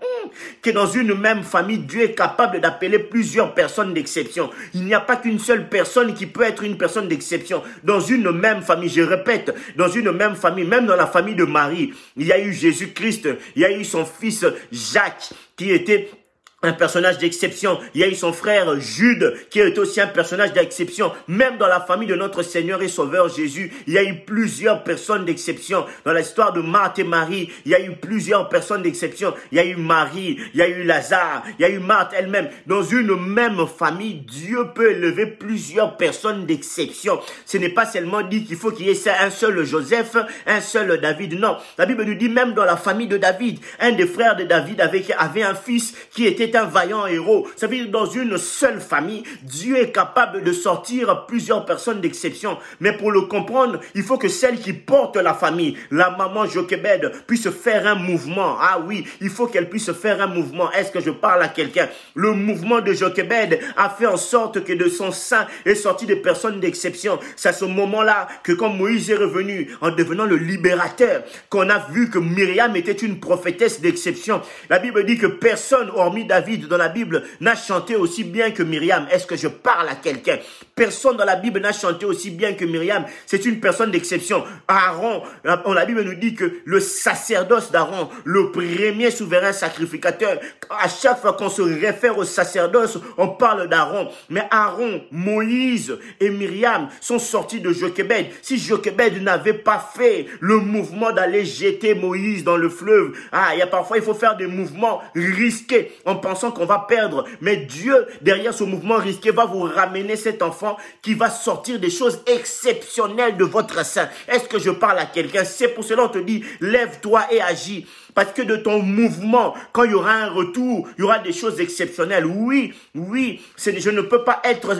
Que dans une même famille, Dieu est capable d'appeler plusieurs personnes d'exception. Il n'y a pas qu'une seule personne qui peut être une personne d'exception. Dans une même famille, je répète, dans une même famille, même dans la famille de Marie, il y a eu Jésus-Christ, il y a eu son fils Jacques qui était un personnage d'exception. Il y a eu son frère Jude, qui est aussi un personnage d'exception. Même dans la famille de notre Seigneur et Sauveur Jésus, il y a eu plusieurs personnes d'exception. Dans l'histoire de Marthe et Marie, il y a eu plusieurs personnes d'exception. Il y a eu Marie, il y a eu Lazare, il y a eu Marthe elle-même. Dans une même famille, Dieu peut élever plusieurs personnes d'exception. Ce n'est pas seulement dit qu'il faut qu'il y ait un seul Joseph, un seul David. Non, la Bible nous dit même dans la famille de David, un des frères de David avait un fils qui était un vaillant héros. Ça veut dire dans une seule famille, Dieu est capable de sortir plusieurs personnes d'exception. Mais pour le comprendre, il faut que celle qui porte la famille, la maman Jochebed, puisse faire un mouvement. Ah oui, il faut qu'elle puisse faire un mouvement. Est-ce que je parle à quelqu'un? Le mouvement de Jochebed a fait en sorte que de son sein est sorti des personnes d'exception. C'est à ce moment-là que quand Moïse est revenu en devenant le libérateur, qu'on a vu que Myriam était une prophétesse d'exception. La Bible dit que personne, hormis David, dans la Bible, n'a chanté aussi bien que Myriam. Est-ce que je parle à quelqu'un? Personne dans la Bible n'a chanté aussi bien que Myriam. C'est une personne d'exception. Aaron, la Bible nous dit que le sacerdoce d'Aaron, le premier souverain sacrificateur, à chaque fois qu'on se réfère au sacerdoce, on parle d'Aaron. Mais Aaron, Moïse et Myriam sont sortis de Jochebed. Si Jochebed n'avait pas fait le mouvement d'aller jeter Moïse dans le fleuve, parfois il faut faire des mouvements risqués en pensant qu'on va perdre. Mais Dieu, derrière ce mouvement risqué, va vous ramener cet enfant qui va sortir des choses exceptionnelles de votre sein. Est-ce que je parle à quelqu'un? C'est pour cela qu'on te dit, lève-toi et agis. Parce que de ton mouvement, quand il y aura un retour, il y aura des choses exceptionnelles. Oui, je ne peux pas être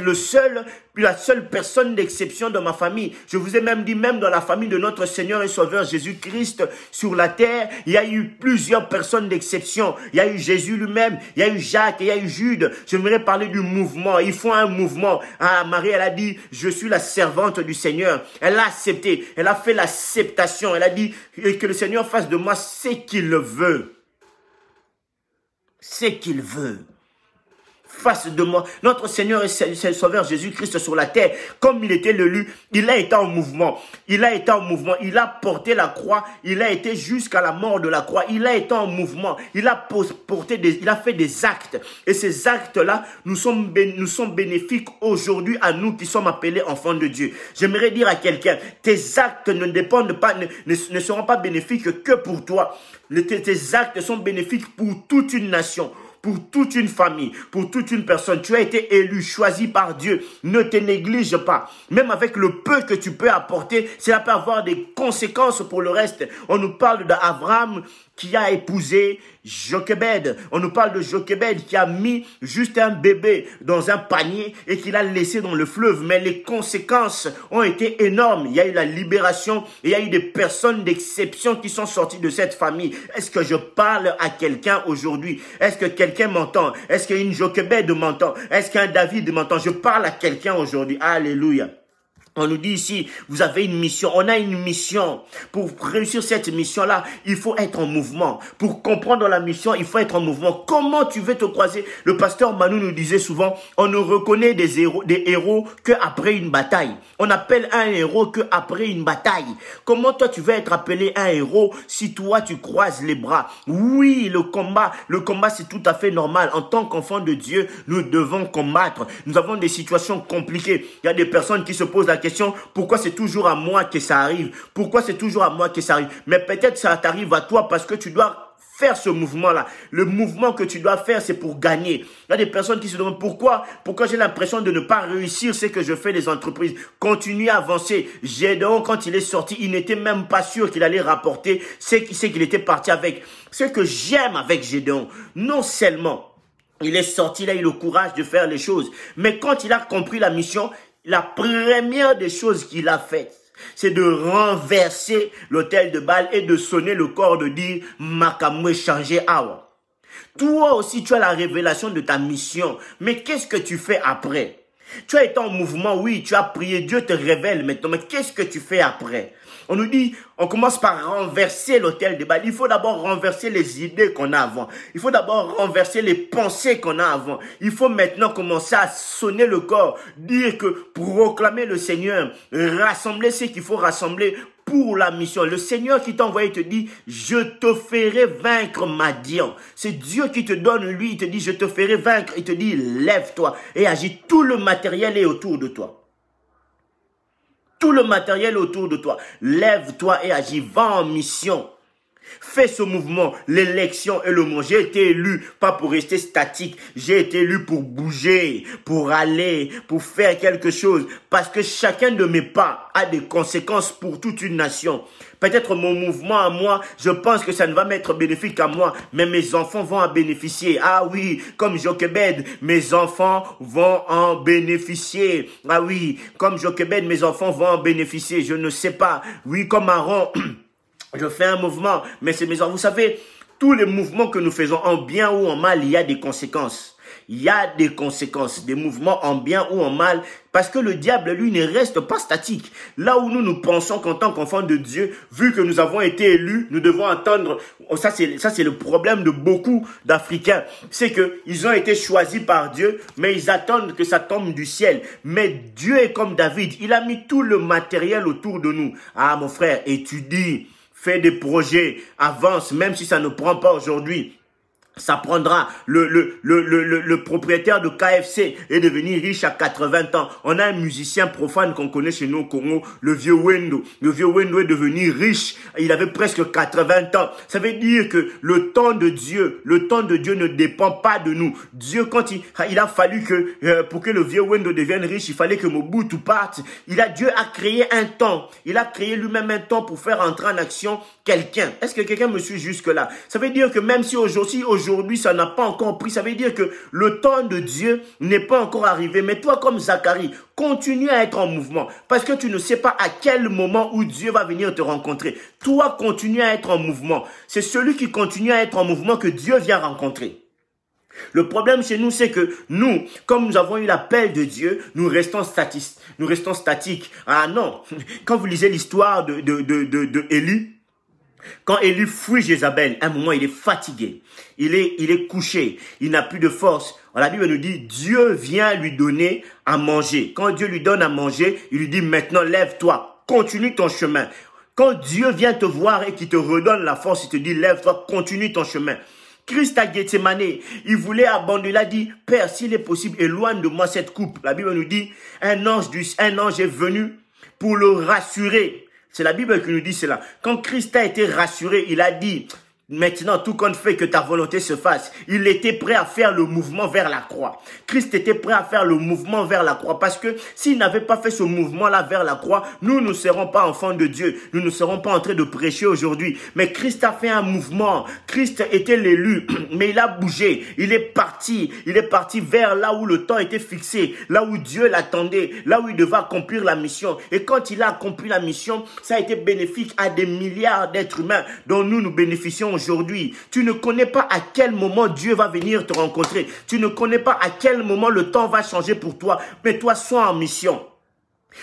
la seule personne d'exception dans ma famille. Je vous ai même dit, même dans la famille de notre Seigneur et Sauveur Jésus-Christ, sur la terre, il y a eu plusieurs personnes d'exception. Il y a eu Jésus lui-même, il y a eu Jacques, il y a eu Jude. J'aimerais parler du mouvement. Il faut un mouvement. Marie, elle a dit, je suis la servante du Seigneur. Elle a accepté. Elle a fait l'acceptation. Elle a dit que le Seigneur fasse de moi ce qu'il veut. Ce qu'il veut. Face de moi, notre Seigneur et Sauveur Jésus-Christ sur la terre, comme il était l'élu, il a été en mouvement. Il a été en mouvement. Il a porté la croix. Il a été jusqu'à la mort de la croix. Il a été en mouvement. Il a fait des actes. Et ces actes-là nous sont bénéfiques aujourd'hui à nous qui sommes appelés enfants de Dieu. J'aimerais dire à quelqu'un, tes actes ne dépendent pas, ne seront pas bénéfiques que pour toi. Tes actes sont bénéfiques pour toute une nation, pour toute une famille, pour toute une personne. Tu as été élu, choisi par Dieu. Ne te néglige pas. Même avec le peu que tu peux apporter, cela peut avoir des conséquences pour le reste. On nous parle d'Abraham qui a épousé Jochebed. On nous parle de Jochebed qui a mis juste un bébé dans un panier et qui l'a laissé dans le fleuve. Mais les conséquences ont été énormes. Il y a eu la libération et il y a eu des personnes d'exception qui sont sorties de cette famille. Est-ce que je parle à quelqu'un aujourd'hui? Est-ce que quelqu'un m'entend? Est-ce qu'une Jochebed m'entend? Est-ce qu'un David m'entend? Je parle à quelqu'un aujourd'hui. Alléluia. On nous dit ici, vous avez une mission. On a une mission. Pour réussir cette mission-là, il faut être en mouvement. Pour comprendre la mission, il faut être en mouvement. Comment tu veux te croiser? Le pasteur Manu nous disait souvent, on ne reconnaît des héros qu'après une bataille. On appelle un héros qu'après une bataille. Comment toi tu veux être appelé un héros si toi tu croises les bras? Oui, le combat c'est tout à fait normal. En tant qu'enfant de Dieu, nous devons combattre. Nous avons des situations compliquées. Il y a des personnes qui se posent la question, pourquoi c'est toujours à moi que ça arrive? Pourquoi c'est toujours à moi que ça arrive? Mais peut-être ça t'arrive à toi parce que tu dois faire ce mouvement-là. Le mouvement que tu dois faire, c'est pour gagner. Il y a des personnes qui se demandent pourquoi j'ai l'impression de ne pas réussir ce que je fais des entreprises. Continue à avancer. Gédéon, quand il est sorti, il n'était même pas sûr qu'il allait rapporter ce qu'il était parti avec. Ce que j'aime avec Gédéon, non seulement il est sorti, il a eu le courage de faire les choses, mais quand il a compris la mission, la première des choses qu'il a faites, c'est de renverser l'autel de Baal et de sonner le corps de dire « Makamwe changé awa ». Toi aussi, tu as la révélation de ta mission. Mais qu'est-ce que tu fais après? Tu as été en mouvement, oui, tu as prié, Dieu te révèle maintenant. Mais qu'est-ce que tu fais après? On nous dit, on commence par renverser l'autel de Baal. Il faut d'abord renverser les idées qu'on a avant. Il faut d'abord renverser les pensées qu'on a avant. Il faut maintenant commencer à sonner le corps, dire que proclamer le Seigneur, rassembler ce qu'il faut rassembler, pour la mission. Le Seigneur qui t'a envoyé te dit, je te ferai vaincre Madian. C'est Dieu qui te donne, lui, il te dit, je te ferai vaincre. Il te dit, lève-toi et agis. Tout le matériel est autour de toi. Tout le matériel est autour de toi. Lève-toi et agis. Va en mission. Fais ce mouvement, l'élection et le monde. J'ai été élu, pas pour rester statique. J'ai été élu pour bouger, pour aller, pour faire quelque chose. Parce que chacun de mes pas a des conséquences pour toute une nation. Peut-être mon mouvement à moi, je pense que ça ne va m'être bénéfique à moi, mais mes enfants vont en bénéficier. Ah oui, comme Jochebed, mes enfants vont en bénéficier. Ah oui, comme Jochebed, mes enfants vont en bénéficier. Je ne sais pas. Oui, comme Aaron... Je fais un mouvement, mais c'est mes enfants. Vous savez, tous les mouvements que nous faisons en bien ou en mal, il y a des conséquences. Il y a des conséquences, des mouvements en bien ou en mal, parce que le diable, lui, ne reste pas statique. Là où nous pensons qu'en tant qu'enfants de Dieu, vu que nous avons été élus, nous devons attendre. Ça, c'est le problème de beaucoup d'Africains. C'est qu'ils ont été choisis par Dieu, mais ils attendent que ça tombe du ciel. Mais Dieu est comme David. Il a mis tout le matériel autour de nous. Ah, mon frère, étudie. Fais des projets, avance, même si ça ne prend pas aujourd'hui. Ça prendra. Le propriétaire de KFC est devenu riche à 80 ans. On a un musicien profane qu'on connaît chez nous au Congo, le vieux Wendo. Le vieux Wendo est devenu riche. Il avait presque 80 ans. Ça veut dire que le temps de Dieu ne dépend pas de nous. Dieu, quand il a fallu que, pour que le vieux Wendo devienne riche, il fallait que Mobutu parte. Dieu a créé un temps. Il a créé lui-même un temps pour faire entrer en action quelqu'un. Est-ce que quelqu'un me suit jusque-là? Ça veut dire que même si aujourd'hui, ça n'a pas encore pris. Ça veut dire que le temps de Dieu n'est pas encore arrivé. Mais toi, comme Zacharie, continue à être en mouvement. Parce que tu ne sais pas à quel moment où Dieu va venir te rencontrer. Toi, continue à être en mouvement. C'est celui qui continue à être en mouvement que Dieu vient rencontrer. Le problème chez nous, c'est que nous, comme nous avons eu l'appel de Dieu, nous restons statiques. Ah non, quand vous lisez l'histoire de Élie, quand Élie fuit Jézabel, à un moment, il est fatigué. Il est couché. Il n'a plus de force. La Bible nous dit, Dieu vient lui donner à manger. Quand Dieu lui donne à manger, il lui dit, maintenant, lève-toi. Continue ton chemin. Quand Dieu vient te voir et qu'il te redonne la force, il te dit, lève-toi, continue ton chemin. Christ à Gethsemane, il voulait abandonner, il a dit, Père, s'il est possible, éloigne de moi cette coupe. La Bible nous dit, un ange est venu pour le rassurer. C'est la Bible qui nous dit cela. Quand Christ a été rassuré, il a dit, maintenant, tout compte fait que ta volonté se fasse. Il était prêt à faire le mouvement vers la croix. Christ était prêt à faire le mouvement vers la croix. Parce que s'il n'avait pas fait ce mouvement-là vers la croix, nous ne serons pas enfants de Dieu. Nous ne serons pas en train de prêcher aujourd'hui. Mais Christ a fait un mouvement. Christ était l'élu. Mais il a bougé. Il est parti. Il est parti vers là où le temps était fixé. Là où Dieu l'attendait. Là où il devait accomplir la mission. Et quand il a accompli la mission, ça a été bénéfique à des milliards d'êtres humains dont nous bénéficions aujourd'hui. Tu ne connais pas à quel moment Dieu va venir te rencontrer. Tu ne connais pas à quel moment le temps va changer pour toi. Mais toi, sois en mission.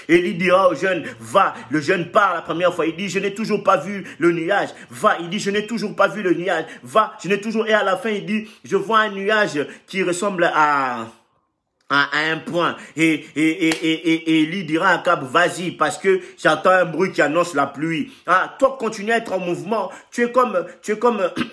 Élie dira au jeune, va. Le jeune part la première fois. Il dit, je n'ai toujours pas vu le nuage. Va. Il dit, je n'ai toujours pas vu le nuage. Va. Je n'ai toujours... Et à la fin, il dit, je vois un nuage qui ressemble à un point. Et Élie dira à Akab, vas-y, parce que j'entends un bruit qui annonce la pluie. Ah, toi, continue à être en mouvement. Tu es comme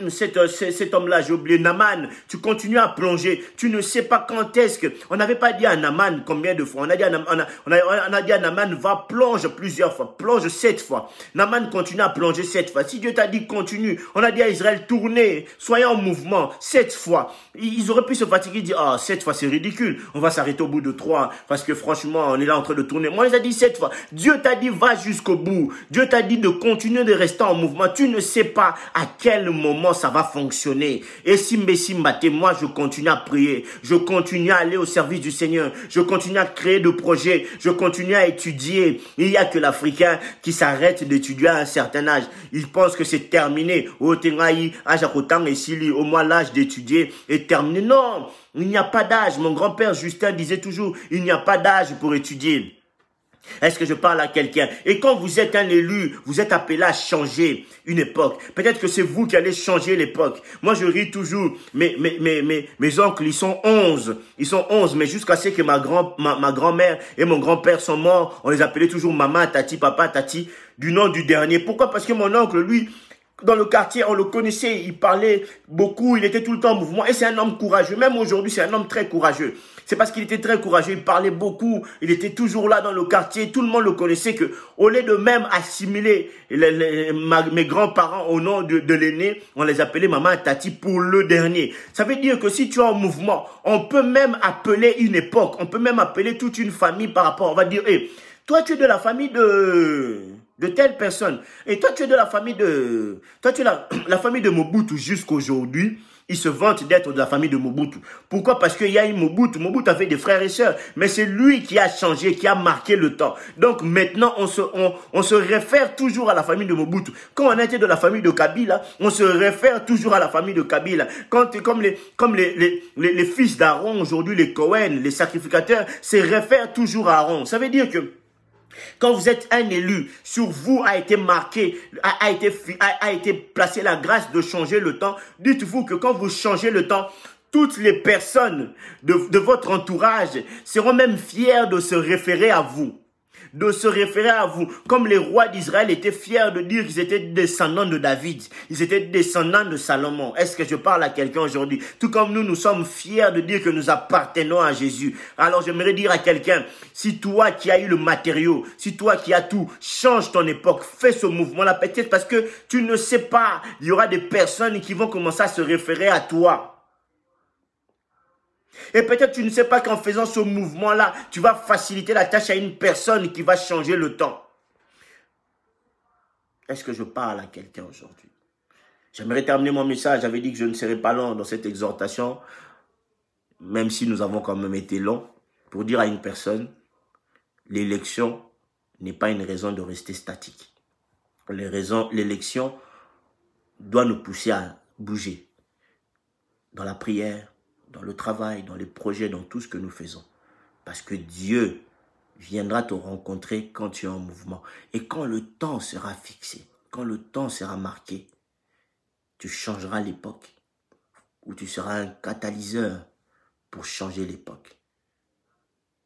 cet homme-là, j'ai oublié, Naaman. Tu continues à plonger. Tu ne sais pas quand est-ce que... On n'avait pas dit à Naaman combien de fois. On a dit à Naaman, va, plonge plusieurs fois. Plonge 7 fois. Naaman continue à plonger 7 fois. Si Dieu t'a dit, continue. On a dit à Israël, tournez. Soyez en mouvement 7 fois. Ils auraient pu se fatiguer et dire, ah, 7 fois, c'est ridicule. On va s'arrêter au bout de 3 parce que franchement, on est là en train de tourner. Moi, il a dit 7 fois. Dieu t'a dit, va jusqu'au bout. Dieu t'a dit de continuer de rester en mouvement. Tu ne sais pas à quel moment ça va fonctionner. Et moi, je continue à prier. Je continue à aller au service du Seigneur. Je continue à créer de projets. Je continue à étudier. Il n'y a que l'Africain qui s'arrête d'étudier à un certain âge. Il pense que c'est terminé. Au moins l'âge d'étudier est terminé. Non, il n'y a pas d'âge. Mon grand-père Justin disait toujours, il n'y a pas d'âge pour étudier. Est-ce que je parle à quelqu'un? Et quand vous êtes un élu, vous êtes appelé à changer une époque. Peut-être que c'est vous qui allez changer l'époque. Moi, je ris toujours. Mes oncles, ils sont 11. Ils sont 11. Mais jusqu'à ce que ma grand-mère et mon grand-père sont morts, on les appelait toujours maman, tati, papa, tati, du nom du dernier. Pourquoi? Parce que mon oncle, lui, dans le quartier, on le connaissait, il parlait beaucoup, il était tout le temps en mouvement. Et c'est un homme courageux. Même aujourd'hui, c'est un homme très courageux. C'est parce qu'il était très courageux, il parlait beaucoup, il était toujours là dans le quartier. Tout le monde le connaissait que, au lieu de même assimiler mes grands-parents au nom de l'aîné, on les appelait maman et tati pour le dernier. Ça veut dire que si tu es en mouvement, on peut même appeler une époque, on peut même appeler toute une famille par rapport, on va dire, hey, toi tu es de la famille de telle personne. Et toi, tu es de la famille de... Toi, tu es la famille de Mobutu jusqu'aujourd'hui. Il se vante d'être de la famille de Mobutu. Pourquoi? Parce qu'il y a eu Mobutu. Mobutu avait des frères et sœurs. Mais c'est lui qui a changé, qui a marqué le temps. Donc maintenant, on se réfère toujours à la famille de Mobutu. Quand on était de la famille de Kabila, on se réfère toujours à la famille de Kabila. Comme les fils d'Aaron, aujourd'hui, les Cohen, les sacrificateurs, se réfèrent toujours à Aaron. Ça veut dire que quand vous êtes un élu, sur vous a été marqué, a été placée la grâce de changer le temps. Dites-vous que quand vous changez le temps, toutes les personnes de votre entourage seront même fiers de se référer à vous. Comme les rois d'Israël étaient fiers de dire qu'ils étaient descendants de David, ils étaient descendants de Salomon. Est-ce que je parle à quelqu'un aujourd'hui? Tout comme nous sommes fiers de dire que nous appartenons à Jésus. Alors j'aimerais dire à quelqu'un, si toi qui as eu le matériau, si toi qui as tout, change ton époque, fais ce mouvement-là, peut-être parce que tu ne sais pas, il y aura des personnes qui vont commencer à se référer à toi. Et peut-être tu ne sais pas qu'en faisant ce mouvement-là, tu vas faciliter la tâche à une personne qui va changer le temps. Est-ce que je parle à quelqu'un aujourd'hui? J'aimerais terminer mon message. J'avais dit que je ne serais pas long dans cette exhortation, même si nous avons quand même été longs, pour dire à une personne, l'élection n'est pas une raison de rester statique. L'élection doit nous pousser à bouger dans la prière, dans le travail, dans les projets, dans tout ce que nous faisons. Parce que Dieu viendra te rencontrer quand tu es en mouvement. Et quand le temps sera fixé, quand le temps sera marqué, tu changeras l'époque. Ou tu seras un catalyseur pour changer l'époque.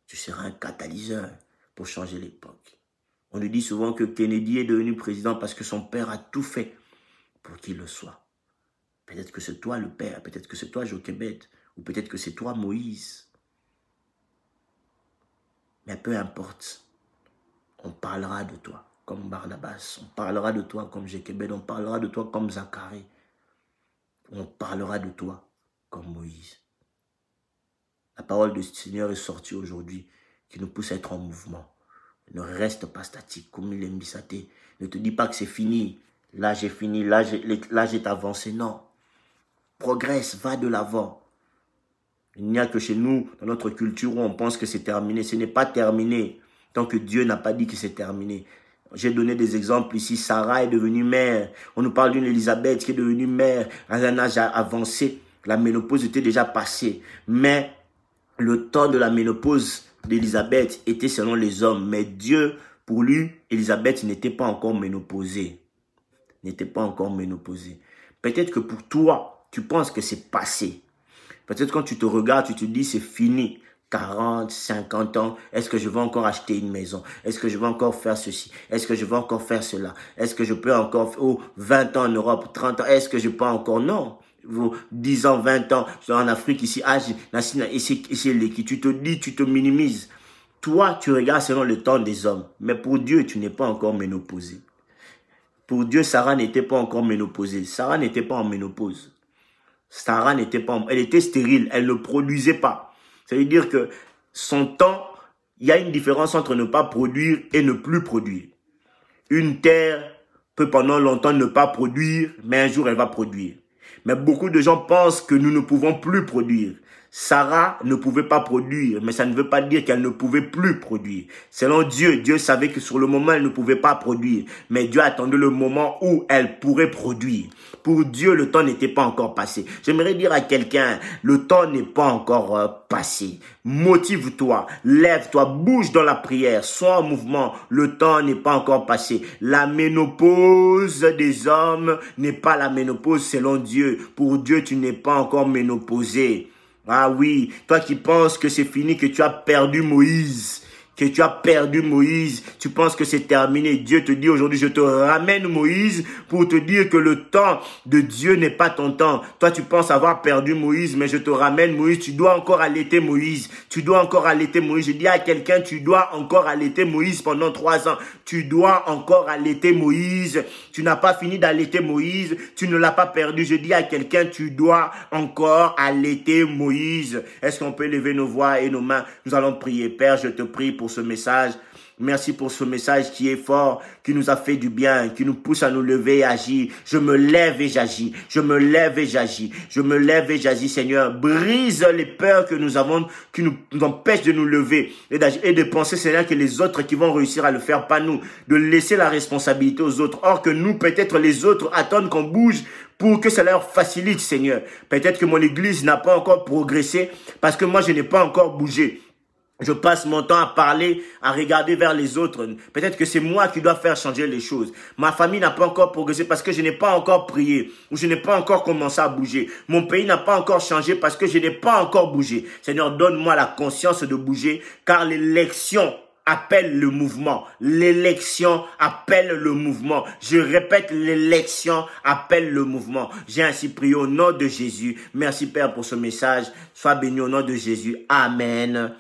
Tu seras un catalyseur pour changer l'époque. On nous dit souvent que Kennedy est devenu président parce que son père a tout fait pour qu'il le soit. Peut-être que c'est toi le père, peut-être que c'est toi Jochebed, ou peut-être que c'est toi Moïse. Mais peu importe, on parlera de toi comme Barnabas, on parlera de toi comme Jochebed, on parlera de toi comme Zacharie, on parlera de toi comme Moïse. La parole du Seigneur est sortie aujourd'hui, qui nous pousse à être en mouvement. Ne reste pas statique, comme il est Mbissaté. Ne te dis pas que c'est fini, là j'ai fini, là j'ai avancé, non. Progresse, va de l'avant. Il n'y a que chez nous, dans notre culture, où on pense que c'est terminé. Ce n'est pas terminé, tant que Dieu n'a pas dit que c'est terminé. J'ai donné des exemples ici. Sarah est devenue mère. On nous parle d'une Élisabeth qui est devenue mère à un âge avancé. La ménopause était déjà passée. Mais le temps de la ménopause d'Élisabeth était selon les hommes. Mais Dieu, pour lui, Élisabeth n'était pas encore ménopausée. N'était pas encore ménopausée. Peut-être que pour toi, tu penses que c'est passé. Peut-être quand tu te regardes, tu te dis c'est fini. 40, 50 ans, est-ce que je vais encore acheter une maison? Est-ce que je vais encore faire ceci? Est-ce que je vais encore faire cela? Est-ce que je peux encore... 20 ans en Europe, 30 ans, est-ce que je peux encore? Non. 10 ans, 20 ans, en Afrique, ici, ici, tu te dis, tu te minimises. Toi, tu regardes selon le temps des hommes. Mais pour Dieu, tu n'es pas encore ménopausé. Pour Dieu, Sarah n'était pas encore ménopausée. Sarah n'était pas en ménopause. Sarah n'était pas, elle était stérile, elle ne produisait pas. Ça veut dire que son temps, il y a une différence entre ne pas produire et ne plus produire. Une terre peut pendant longtemps ne pas produire, mais un jour elle va produire. Mais beaucoup de gens pensent que nous ne pouvons plus produire. Sarah ne pouvait pas produire, mais ça ne veut pas dire qu'elle ne pouvait plus produire. Selon Dieu, Dieu savait que sur le moment, elle ne pouvait pas produire. Mais Dieu attendait le moment où elle pourrait produire. Pour Dieu, le temps n'était pas encore passé. J'aimerais dire à quelqu'un, le temps n'est pas encore passé. Motive-toi, lève-toi, bouge dans la prière, sois en mouvement. Le temps n'est pas encore passé. La ménopause des hommes n'est pas la ménopause selon Dieu. Pour Dieu, tu n'es pas encore ménopausé. Ah oui, toi qui penses que c'est fini, que tu as perdu Moïse, tu penses que c'est terminé. Dieu te dit aujourd'hui, je te ramène Moïse pour te dire que le temps de Dieu n'est pas ton temps. Toi, tu penses avoir perdu Moïse, mais je te ramène Moïse. Tu dois encore allaiter Moïse. Je dis à quelqu'un, tu dois encore allaiter Moïse pendant 3 ans. Tu dois encore allaiter Moïse. Tu n'as pas fini d'allaiter Moïse. Tu ne l'as pas perdu. Je dis à quelqu'un, tu dois encore allaiter Moïse. Est-ce qu'on peut lever nos voix et nos mains? Nous allons prier. Père, je te prie pour ce message. Merci pour ce message qui est fort, qui nous a fait du bien, qui nous pousse à nous lever et agir. Je me lève et j'agis. Seigneur. Brise les peurs que nous avons, qui nous empêchent de nous lever et de penser, Seigneur, que les autres qui vont réussir à le faire, pas nous. De laisser la responsabilité aux autres. Or que nous, peut-être les autres, attendent qu'on bouge pour que ça leur facilite, Seigneur. Peut-être que mon église n'a pas encore progressé parce que moi, je n'ai pas encore bougé. Je passe mon temps à parler, à regarder vers les autres. Peut-être que c'est moi qui dois faire changer les choses. Ma famille n'a pas encore progressé parce que je n'ai pas encore prié ou je n'ai pas encore commencé à bouger. Mon pays n'a pas encore changé parce que je n'ai pas encore bougé. Seigneur, donne-moi la conscience de bouger car l'élection appelle le mouvement. L'élection appelle le mouvement. Je répète, l'élection appelle le mouvement. J'ai ainsi prié au nom de Jésus. Merci Père pour ce message. Sois béni au nom de Jésus. Amen.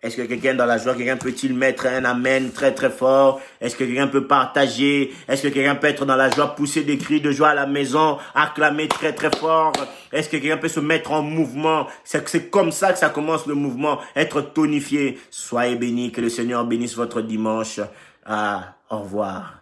Est-ce que quelqu'un dans la joie, quelqu'un peut-il mettre un amen très très fort? Est-ce que quelqu'un peut partager? Est-ce que quelqu'un peut être dans la joie, pousser des cris de joie à la maison, acclamer très très fort? Est-ce que quelqu'un peut se mettre en mouvement? C'est comme ça que ça commence le mouvement, être tonifié. Soyez bénis, que le Seigneur bénisse votre dimanche. Au revoir.